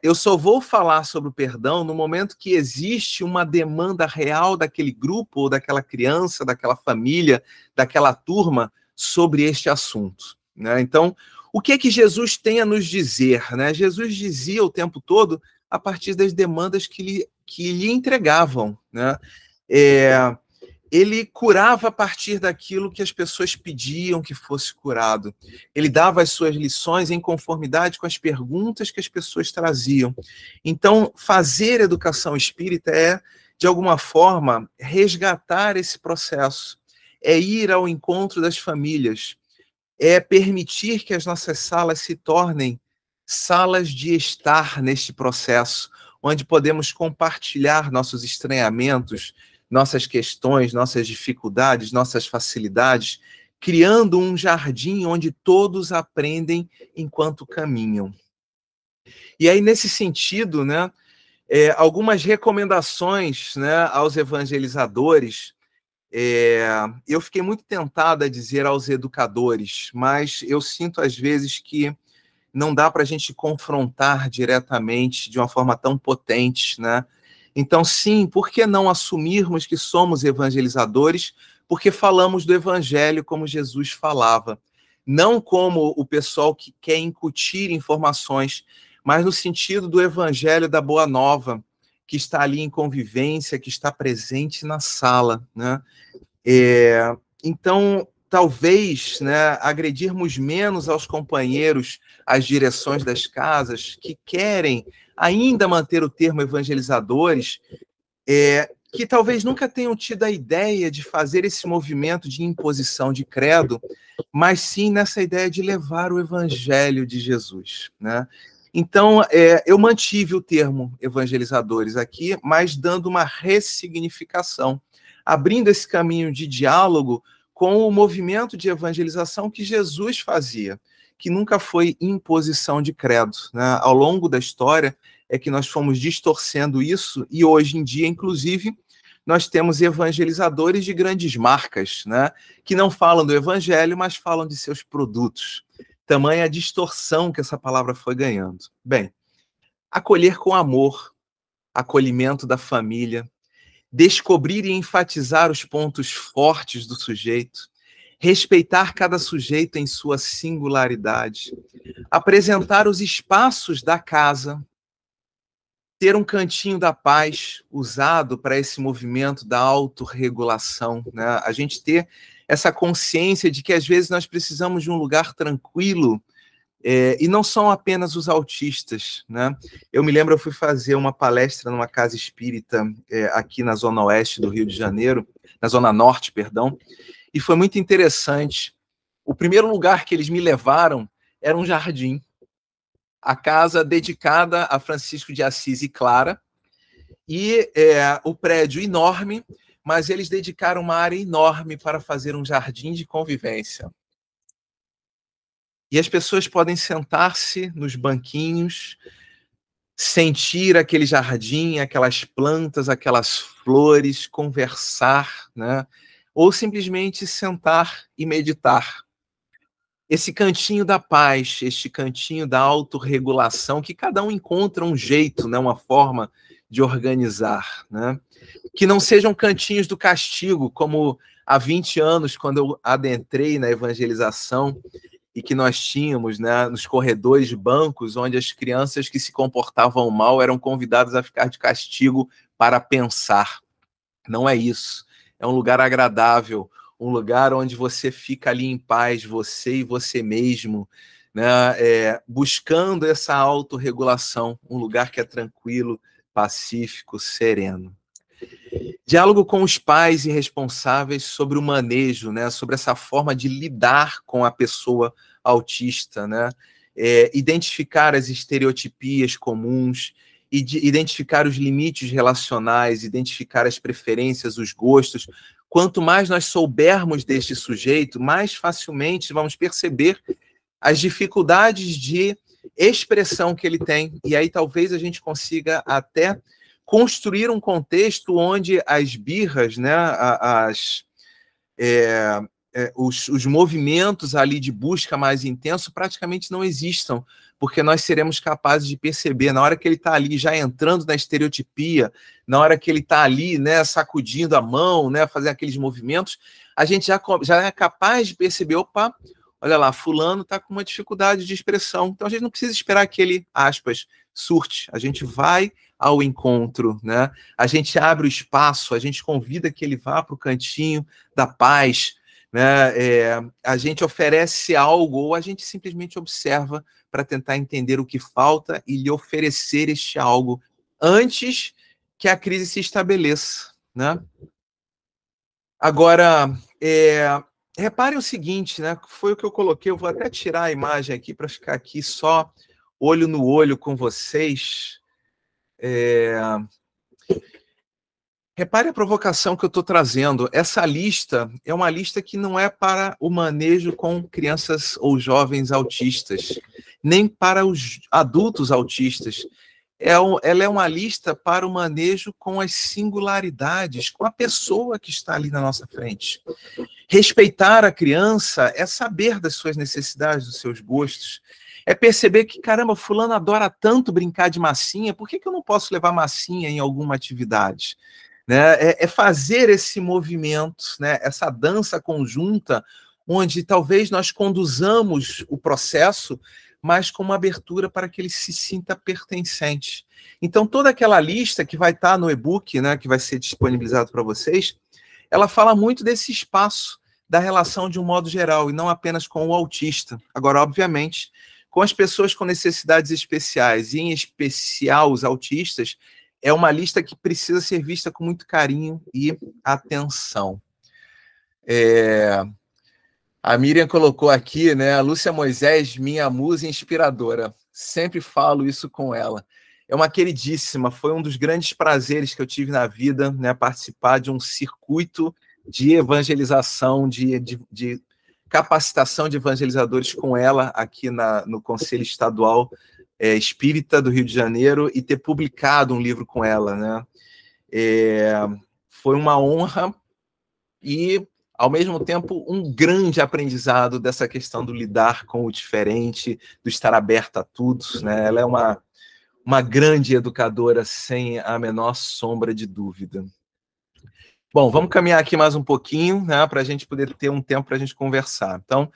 Eu só vou falar sobre o perdão no momento que existe uma demanda real daquele grupo, ou daquela criança, daquela família, daquela turma, sobre este assunto, né? Então, o que é que Jesus tem a nos dizer, né? Jesus dizia o tempo todo a partir das demandas que lhe entregavam, né? Ele curava a partir daquilo que as pessoas pediam que fosse curado. Ele dava as suas lições em conformidade com as perguntas que as pessoas traziam. Então, fazer educação espírita é de alguma forma, resgatar esse processo, é ir ao encontro das famílias, é permitir que as nossas salas se tornem salas de estar neste processo, onde podemos compartilhar nossos estranhamentos, nossas questões, nossas dificuldades, nossas facilidades, criando um jardim onde todos aprendem enquanto caminham. E aí, nesse sentido, né, algumas recomendações, né, aos evangelizadores. Eu fiquei muito tentado a dizer aos educadores, mas eu sinto às vezes que não dá para a gente confrontar diretamente de uma forma tão potente, né? Então, sim, por que não assumirmos que somos evangelizadores? Porque falamos do evangelho como Jesus falava, não como o pessoal que quer incutir informações, mas no sentido do evangelho da Boa Nova, que está ali em convivência, que está presente na sala, né? Então, talvez, né, agredirmos menos aos companheiros, às direções das casas, que querem ainda manter o termo evangelizadores, que talvez nunca tenham tido a ideia de fazer esse movimento de imposição de credo, mas sim nessa ideia de levar o evangelho de Jesus, né? Então, eu mantive o termo evangelizadores aqui, mas dando uma ressignificação, abrindo esse caminho de diálogo com o movimento de evangelização que Jesus fazia, que nunca foi imposição de credo, né? Ao longo da história é que nós fomos distorcendo isso, e hoje em dia, inclusive, nós temos evangelizadores de grandes marcas, né? Que não falam do evangelho, mas falam de seus produtos. Tamanha a distorção que essa palavra foi ganhando. Bem, acolher com amor, acolhimento da família, descobrir e enfatizar os pontos fortes do sujeito, respeitar cada sujeito em sua singularidade, apresentar os espaços da casa, ter um cantinho da paz usado para esse movimento da autorregulação, né? A gente ter essa consciência de que às vezes nós precisamos de um lugar tranquilo, e não são apenas os autistas, né? Eu me lembro, eu fui fazer uma palestra numa casa espírita aqui na Zona Oeste do Rio de Janeiro, na Zona Norte, perdão, e foi muito interessante. O primeiro lugar que eles me levaram era um jardim, a casa dedicada a Francisco de Assis e Clara, e o prédio enorme, mas eles dedicaram uma área enorme para fazer um jardim de convivência. E as pessoas podem sentar-se nos banquinhos, sentir aquele jardim, aquelas plantas, aquelas flores, conversar, né? Ou simplesmente sentar e meditar. Esse cantinho da paz, este cantinho da autorregulação, que cada um encontra um jeito, né? Uma forma de organizar, né? Que não sejam cantinhos do castigo, como há 20 anos, quando eu adentrei na evangelização, e que nós tínhamos, né, nos corredores, bancos, onde as crianças que se comportavam mal eram convidadas a ficar de castigo para pensar. Não é isso. É um lugar agradável, um lugar onde você fica ali em paz, você e você mesmo, né, buscando essa autorregulação, um lugar que é tranquilo, pacífico, sereno. Diálogo com os pais e responsáveis sobre o manejo, né, sobre essa forma de lidar com a pessoa autista, né, identificar as estereotipias comuns, identificar os limites relacionais, identificar as preferências, os gostos. Quanto mais nós soubermos deste sujeito, mais facilmente vamos perceber as dificuldades de expressão que ele tem, e aí talvez a gente consiga até construir um contexto onde as birras, né, os movimentos ali de busca mais intenso praticamente não existam, porque nós seremos capazes de perceber, na hora que ele está ali já entrando na estereotipia, na hora que ele está ali, né, sacudindo a mão, né, fazendo aqueles movimentos, a gente já é capaz de perceber, opa, olha lá, fulano está com uma dificuldade de expressão, então a gente não precisa esperar que ele, aspas, surte, a gente vai ao encontro, né? A gente abre o espaço, a gente convida que ele vá para o cantinho da paz, né? A gente oferece algo ou a gente simplesmente observa para tentar entender o que falta e lhe oferecer este algo antes que a crise se estabeleça, né? Agora, reparem o seguinte, né? Foi o que eu coloquei, eu vou até tirar a imagem aqui para ficar aqui só olho no olho com vocês. Repare a provocação que eu estou trazendo. Essa lista é uma lista que não é para o manejo com crianças ou jovens autistas, nem para os adultos autistas. Ela é uma lista para o manejo com as singularidades, com a pessoa que está ali na nossa frente. Respeitar a criança é saber das suas necessidades, dos seus gostos. É perceber que, caramba, fulano adora tanto brincar de massinha, por que eu não posso levar massinha em alguma atividade? Né? É fazer esse movimento, né? Essa dança conjunta, onde talvez nós conduzamos o processo, mas com uma abertura para que ele se sinta pertencente. Então, toda aquela lista que vai estar no e-book, né, que vai ser disponibilizado para vocês, ela fala muito desse espaço da relação de um modo geral, e não apenas com o autista. Agora, obviamente, com as pessoas com necessidades especiais, e em especial os autistas, é uma lista que precisa ser vista com muito carinho e atenção. A Miriam colocou aqui, né, a Lúcia Moisés, minha musa inspiradora. Sempre falo isso com ela. É uma queridíssima, foi um dos grandes prazeres que eu tive na vida, né, participar de um circuito de evangelização, de capacitação de evangelizadores com ela aqui no Conselho Estadual Espírita do Rio de Janeiro e ter publicado um livro com ela, né? Foi uma honra e, ao mesmo tempo, um grande aprendizado dessa questão do lidar com o diferente, do estar aberta a tudo, né? Ela é uma grande educadora, sem a menor sombra de dúvida. Bom, vamos caminhar aqui mais um pouquinho, né, para a gente poder ter um tempo para a gente conversar. Então,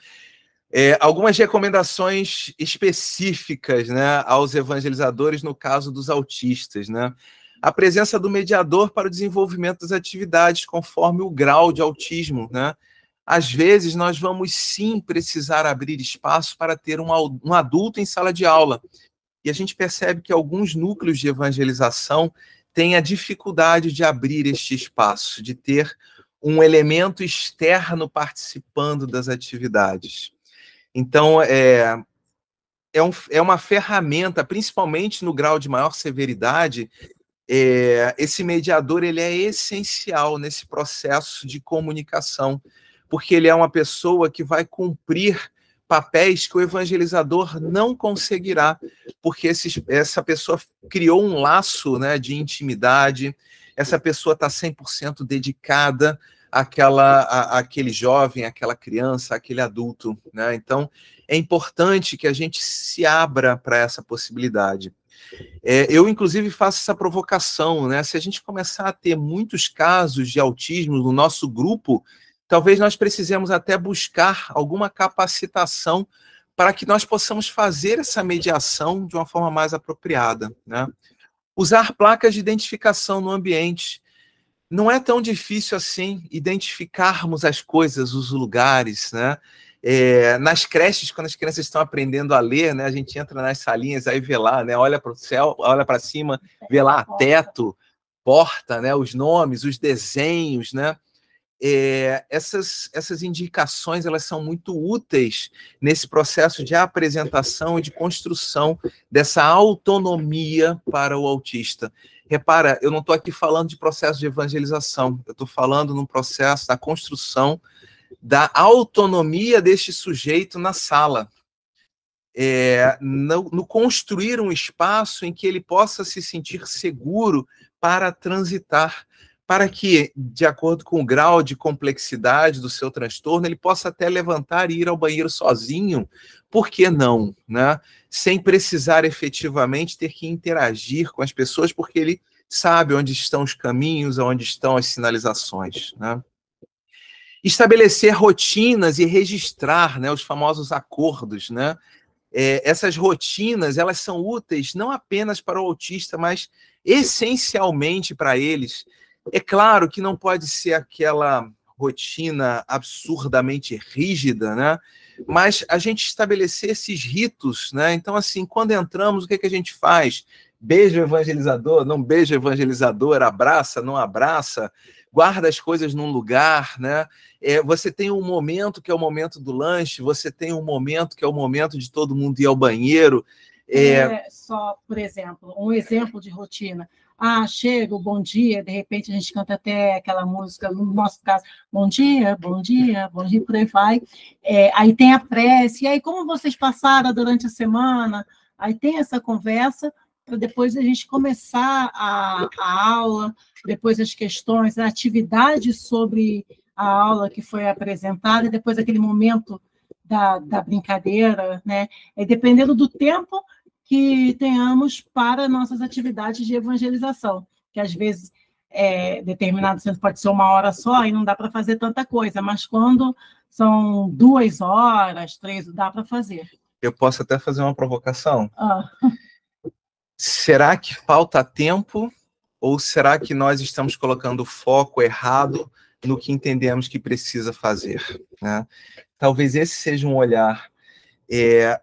algumas recomendações específicas, né, aos evangelizadores no caso dos autistas, né? A presença do mediador para o desenvolvimento das atividades conforme o grau de autismo, né? Às vezes nós vamos sim precisar abrir espaço para ter um adulto em sala de aula. E a gente percebe que alguns núcleos de evangelização têm a dificuldade de abrir este espaço, de ter um elemento externo participando das atividades. Então, é uma ferramenta, principalmente no grau de maior severidade, esse mediador ele é essencial nesse processo de comunicação, porque ele é uma pessoa que vai cumprir papéis que o evangelizador não conseguirá, porque essa pessoa criou um laço, né, de intimidade, essa pessoa está 100% dedicada àquele jovem, àquela criança, àquele adulto, né? Então, é importante que a gente se abra para essa possibilidade. Eu, inclusive, faço essa provocação, né? Se a gente começar a ter muitos casos de autismo no nosso grupo, talvez nós precisemos até buscar alguma capacitação para que nós possamos fazer essa mediação de uma forma mais apropriada, né? Usar placas de identificação no ambiente. Não é tão difícil assim identificarmos as coisas, os lugares, né? Nas creches, quando as crianças estão aprendendo a ler, né, a gente entra nas salinhas, aí vê lá, né, olha para o céu, olha para cima, vê lá teto, porta, né, os nomes, os desenhos, né? Essas indicações elas são muito úteis nesse processo de apresentação e de construção dessa autonomia para o autista. Repara, eu não estou aqui falando de processo de evangelização, eu estou falando num processo da construção da autonomia deste sujeito na sala. No construir um espaço em que ele possa se sentir seguro para transitar, para que, de acordo com o grau de complexidade do seu transtorno, ele possa até levantar e ir ao banheiro sozinho, por que não, né? Sem precisar efetivamente ter que interagir com as pessoas, porque ele sabe onde estão os caminhos, onde estão as sinalizações, né? Estabelecer rotinas e registrar, né, os famosos acordos, né? Essas rotinas, elas são úteis não apenas para o autista, mas essencialmente para eles. É claro que não pode ser aquela rotina absurdamente rígida, né? Mas a gente estabelecer esses ritos, né? Então, assim, quando entramos, o que a gente faz? beija o evangelizador, não beija o evangelizador, abraça, não abraça, guarda as coisas num lugar, né? Você tem um momento que é o momento do lanche, você tem um momento que é o momento de todo mundo ir ao banheiro. Só, por exemplo, um exemplo de rotina. Chega o bom dia, de repente a gente canta até aquela música, no nosso caso, bom dia, bom dia, bom dia, por aí vai. Aí tem a prece, e aí como vocês passaram durante a semana? Aí tem essa conversa, para depois a gente começar a aula, depois as questões, a atividade sobre a aula que foi apresentada, e depois aquele momento da brincadeira, né? Dependendo do tempo que tenhamos para nossas atividades de evangelização, que às vezes determinado centro pode ser 1 hora só e não dá para fazer tanta coisa, mas quando são 2 horas, 3, dá para fazer. Eu posso até fazer uma provocação? Será que falta tempo ou será que nós estamos colocando o foco errado no que entendemos que precisa fazer, né? Talvez esse seja um olhar.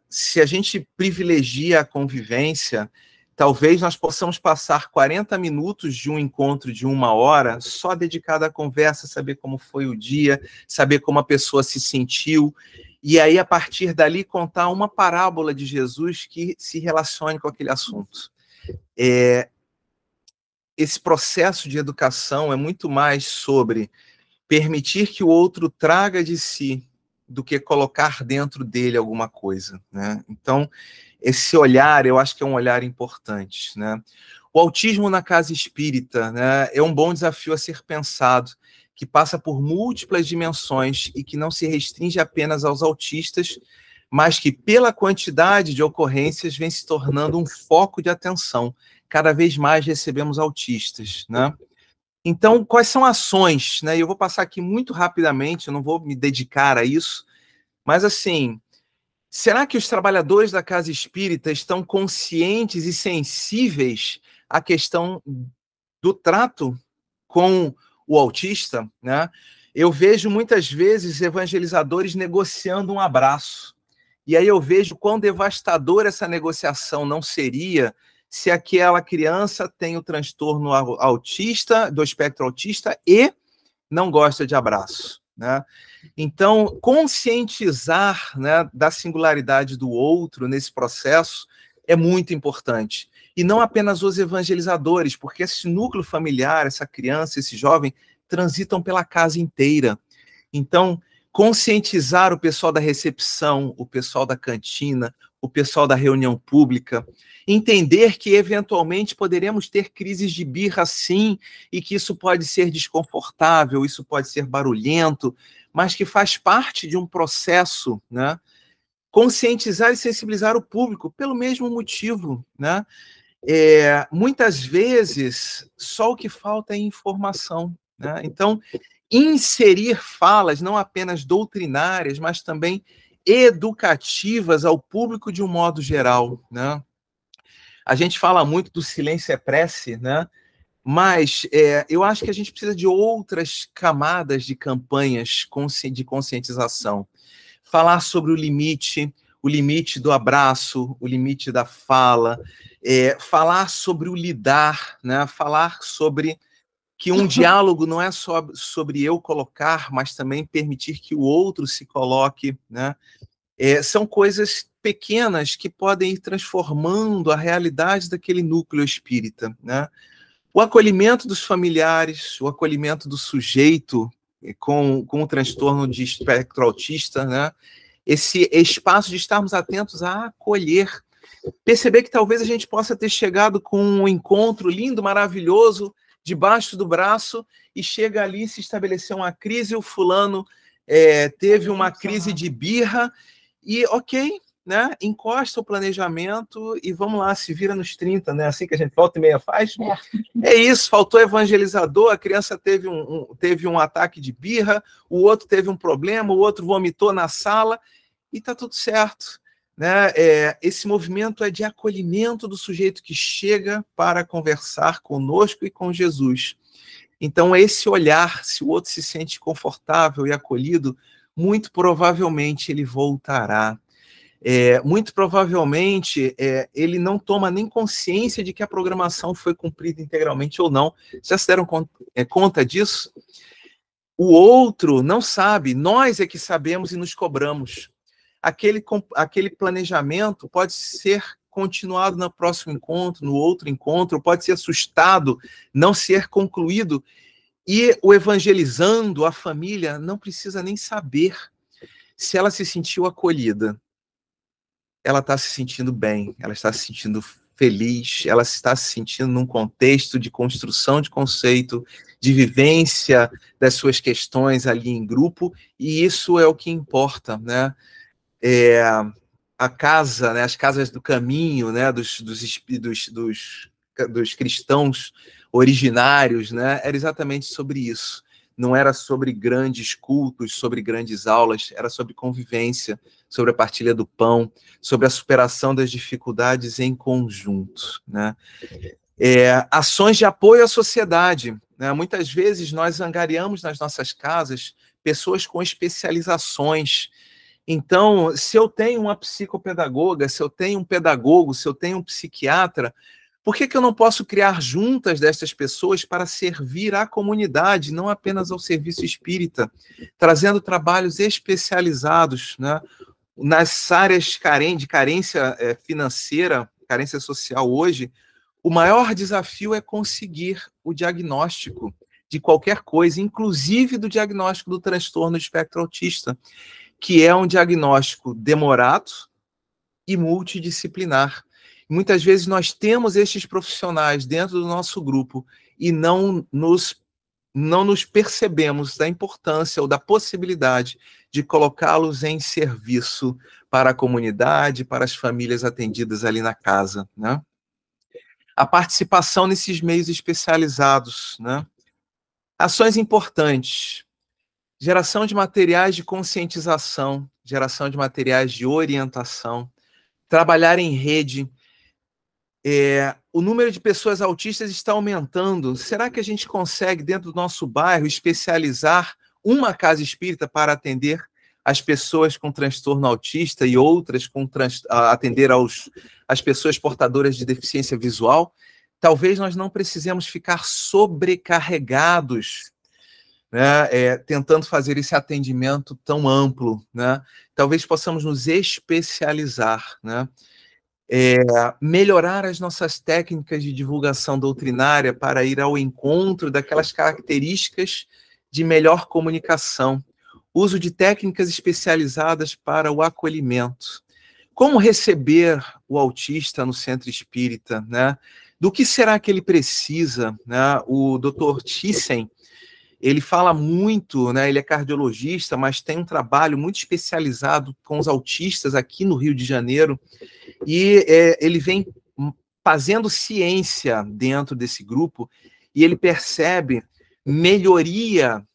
Se a gente privilegia a convivência, talvez nós possamos passar 40 minutos de um encontro de 1 hora só dedicado à conversa, saber como foi o dia, saber como a pessoa se sentiu, e aí, a partir dali, contar uma parábola de Jesus que se relacione com aquele assunto. Esse processo de educação é muito mais sobre permitir que o outro traga de si do que colocar dentro dele alguma coisa, né? Então, esse olhar, eu acho que é um olhar importante, né? O autismo na casa espírita, né, é um bom desafio a ser pensado, que passa por múltiplas dimensões e que não se restringe apenas aos autistas, mas que, pela quantidade de ocorrências, vem se tornando um foco de atenção. Cada vez mais recebemos autistas, né? Então, quais são ações, né? Eu vou passar aqui muito rapidamente, eu não vou me dedicar a isso, mas assim, será que os trabalhadores da casa espírita estão conscientes e sensíveis à questão do trato com o autista, né? Eu vejo muitas vezes evangelizadores negociando um abraço, e aí eu vejo quão devastadora essa negociação não seria se aquela criança tem o transtorno autista, do espectro autista, e não gosta de abraço, né? Então, conscientizar, né, da singularidade do outro nesse processo é muito importante. E não apenas os evangelizadores, porque esse núcleo familiar, essa criança, esse jovem, transitam pela casa inteira. Então, conscientizar o pessoal da recepção, o pessoal da cantina, o pessoal da reunião pública, entender que eventualmente poderemos ter crises de birra sim, e que isso pode ser desconfortável, isso pode ser barulhento, mas que faz parte de um processo, né? Conscientizar e sensibilizar o público pelo mesmo motivo, né? Muitas vezes só o que falta é informação, né? Então, inserir falas não apenas doutrinárias, mas também educativas ao público de um modo geral, né? A gente fala muito do silêncio é prece, né? Mas eu acho que a gente precisa de outras camadas de campanhas de conscientização. Falar sobre o limite do abraço, o limite da fala, falar sobre o lidar, né? Falar sobre que um diálogo não é só sobre eu colocar, mas também permitir que o outro se coloque, né? São coisas pequenas que podem ir transformando a realidade daquele núcleo espírita, né? O acolhimento dos familiares, o acolhimento do sujeito com o transtorno de espectro autista, né? Esse espaço de estarmos atentos a acolher, perceber que talvez a gente possa ter chegado com um encontro lindo, maravilhoso, debaixo do braço, e chega ali, se estabeleceu uma crise, o fulano teve uma crise de birra, e ok, né? Encosta o planejamento e vamos lá, se vira nos 30, né? Assim que a gente volta e meia faz. É isso, faltou evangelizador, a criança teve um ataque de birra, o outro teve um problema, o outro vomitou na sala, e tá tudo certo, né? Esse movimento é de acolhimento do sujeito que chega para conversar conosco e com Jesus. Então, esse olhar, se o outro se sente confortável e acolhido, muito provavelmente ele voltará. muito provavelmente ele não toma nem consciência de que a programação foi cumprida integralmente ou não. Já se deram conta disso? O outro não sabe, nós é que sabemos e nos cobramos. Aquele planejamento pode ser continuado no próximo encontro, no outro encontro, pode ser assustado, não ser concluído, e o evangelizando, a família, não precisa nem saber se ela se sentiu acolhida. Ela está se sentindo bem, ela está se sentindo feliz, ela está se sentindo num contexto de construção de conceito, de vivência das suas questões ali em grupo, e isso é o que importa, né? A casa, né, as casas do caminho, né, dos cristãos originários, né, era exatamente sobre isso. Não era sobre grandes cultos, sobre grandes aulas, era sobre convivência, sobre a partilha do pão, sobre a superação das dificuldades em conjunto, né? Ações de apoio à sociedade, né? Muitas vezes nós angariamos nas nossas casas pessoas com especializações. Então, se eu tenho uma psicopedagoga, se eu tenho um pedagogo, se eu tenho um psiquiatra, por que eu não posso criar juntas destas pessoas para servir à comunidade, não apenas ao serviço espírita, trazendo trabalhos especializados, né, nas áreas de carência financeira, carência social hoje? O maior desafio é conseguir o diagnóstico de qualquer coisa, inclusive do diagnóstico do transtorno de espectro autista, que é um diagnóstico demorado e multidisciplinar. Muitas vezes nós temos estes profissionais dentro do nosso grupo e não nos percebemos da importância ou da possibilidade de colocá-los em serviço para a comunidade, para as famílias atendidas ali na casa, né? A participação nesses meios especializados, né? Ações importantes: geração de materiais de conscientização, geração de materiais de orientação, trabalhar em rede. O número de pessoas autistas está aumentando. Será que a gente consegue, dentro do nosso bairro, especializar uma casa espírita para atender as pessoas com transtorno autista e outras atender as pessoas portadoras de deficiência visual? Talvez nós não precisemos ficar sobrecarregados, né, tentando fazer esse atendimento tão amplo, né? Talvez possamos nos especializar, né? Melhorar as nossas técnicas de divulgação doutrinária para ir ao encontro daquelas características de melhor comunicação. Uso de técnicas especializadas para o acolhimento. Como receber o autista no centro espírita, né? Do que será que ele precisa, né? O Dr. Thyssen, ele fala muito, né? Ele é cardiologista, mas tem um trabalho muito especializado com os autistas aqui no Rio de Janeiro, e ele vem fazendo ciência dentro desse grupo, e ele percebe melhoria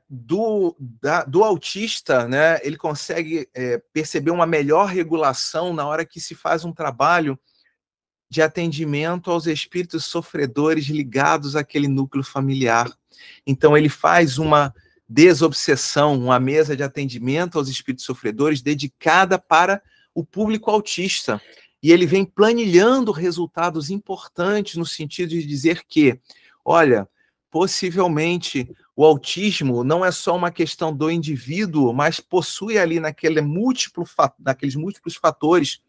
do autista, né? Ele consegue perceber uma melhor regulação na hora que se faz um trabalho de atendimento aos espíritos sofredores ligados àquele núcleo familiar. Então, ele faz uma desobsessão, uma mesa de atendimento aos espíritos sofredores dedicada para o público autista. E ele vem planilhando resultados importantes no sentido de dizer que, olha, possivelmente o autismo não é só uma questão do indivíduo, mas possui ali naqueles múltiplos fatores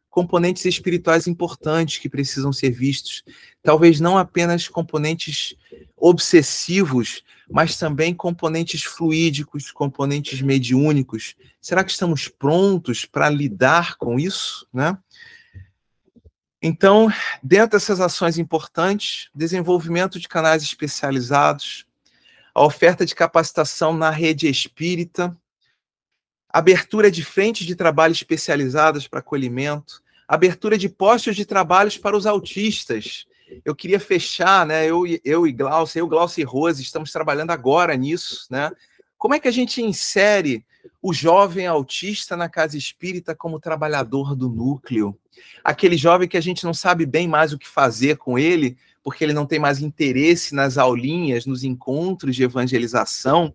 componentes espirituais importantes que precisam ser vistos. Talvez não apenas componentes obsessivos, mas também componentes fluídicos, componentes mediúnicos. Será que estamos prontos para lidar com isso, né? Então, dentro dessas ações importantes, desenvolvimento de canais especializados, a oferta de capacitação na rede espírita, abertura de frentes de trabalho especializadas para acolhimento, abertura de postos de trabalhos para os autistas. Eu queria fechar, né? Eu e Glaucia, Glaucia e Rose, estamos trabalhando agora nisso, né? Como é que a gente insere o jovem autista na casa espírita como trabalhador do núcleo? Aquele jovem que a gente não sabe bem mais o que fazer com ele, porque ele não tem mais interesse nas aulinhas, nos encontros de evangelização.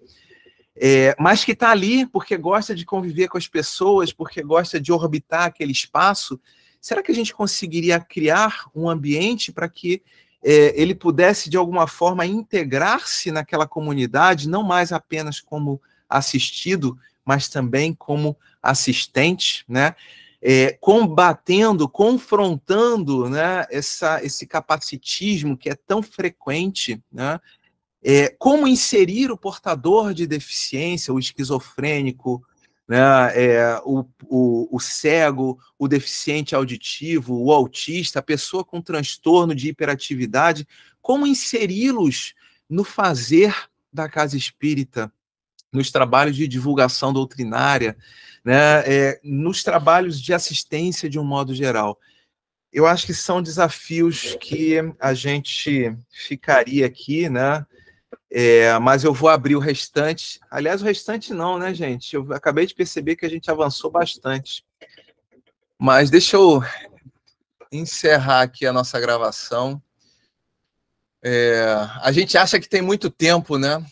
mas que está ali porque gosta de conviver com as pessoas, porque gosta de orbitar aquele espaço, será que a gente conseguiria criar um ambiente para que ele pudesse, de alguma forma, integrar-se naquela comunidade, não mais apenas como assistido, mas também como assistente, né? Combatendo, confrontando, né, esse capacitismo que é tão frequente, né? Como inserir o portador de deficiência, o esquizofrênico, né, o cego, o deficiente auditivo, o autista, a pessoa com transtorno de hiperatividade, como inseri-los no fazer da casa espírita, nos trabalhos de divulgação doutrinária, né, nos trabalhos de assistência de um modo geral. Eu acho que são desafios que a gente ficaria aqui, né? Mas eu vou abrir o restante. Aliás, o restante não, né, gente? Eu acabei de perceber que a gente avançou bastante. Mas deixa eu encerrar aqui a nossa gravação. A gente acha que tem muito tempo, né?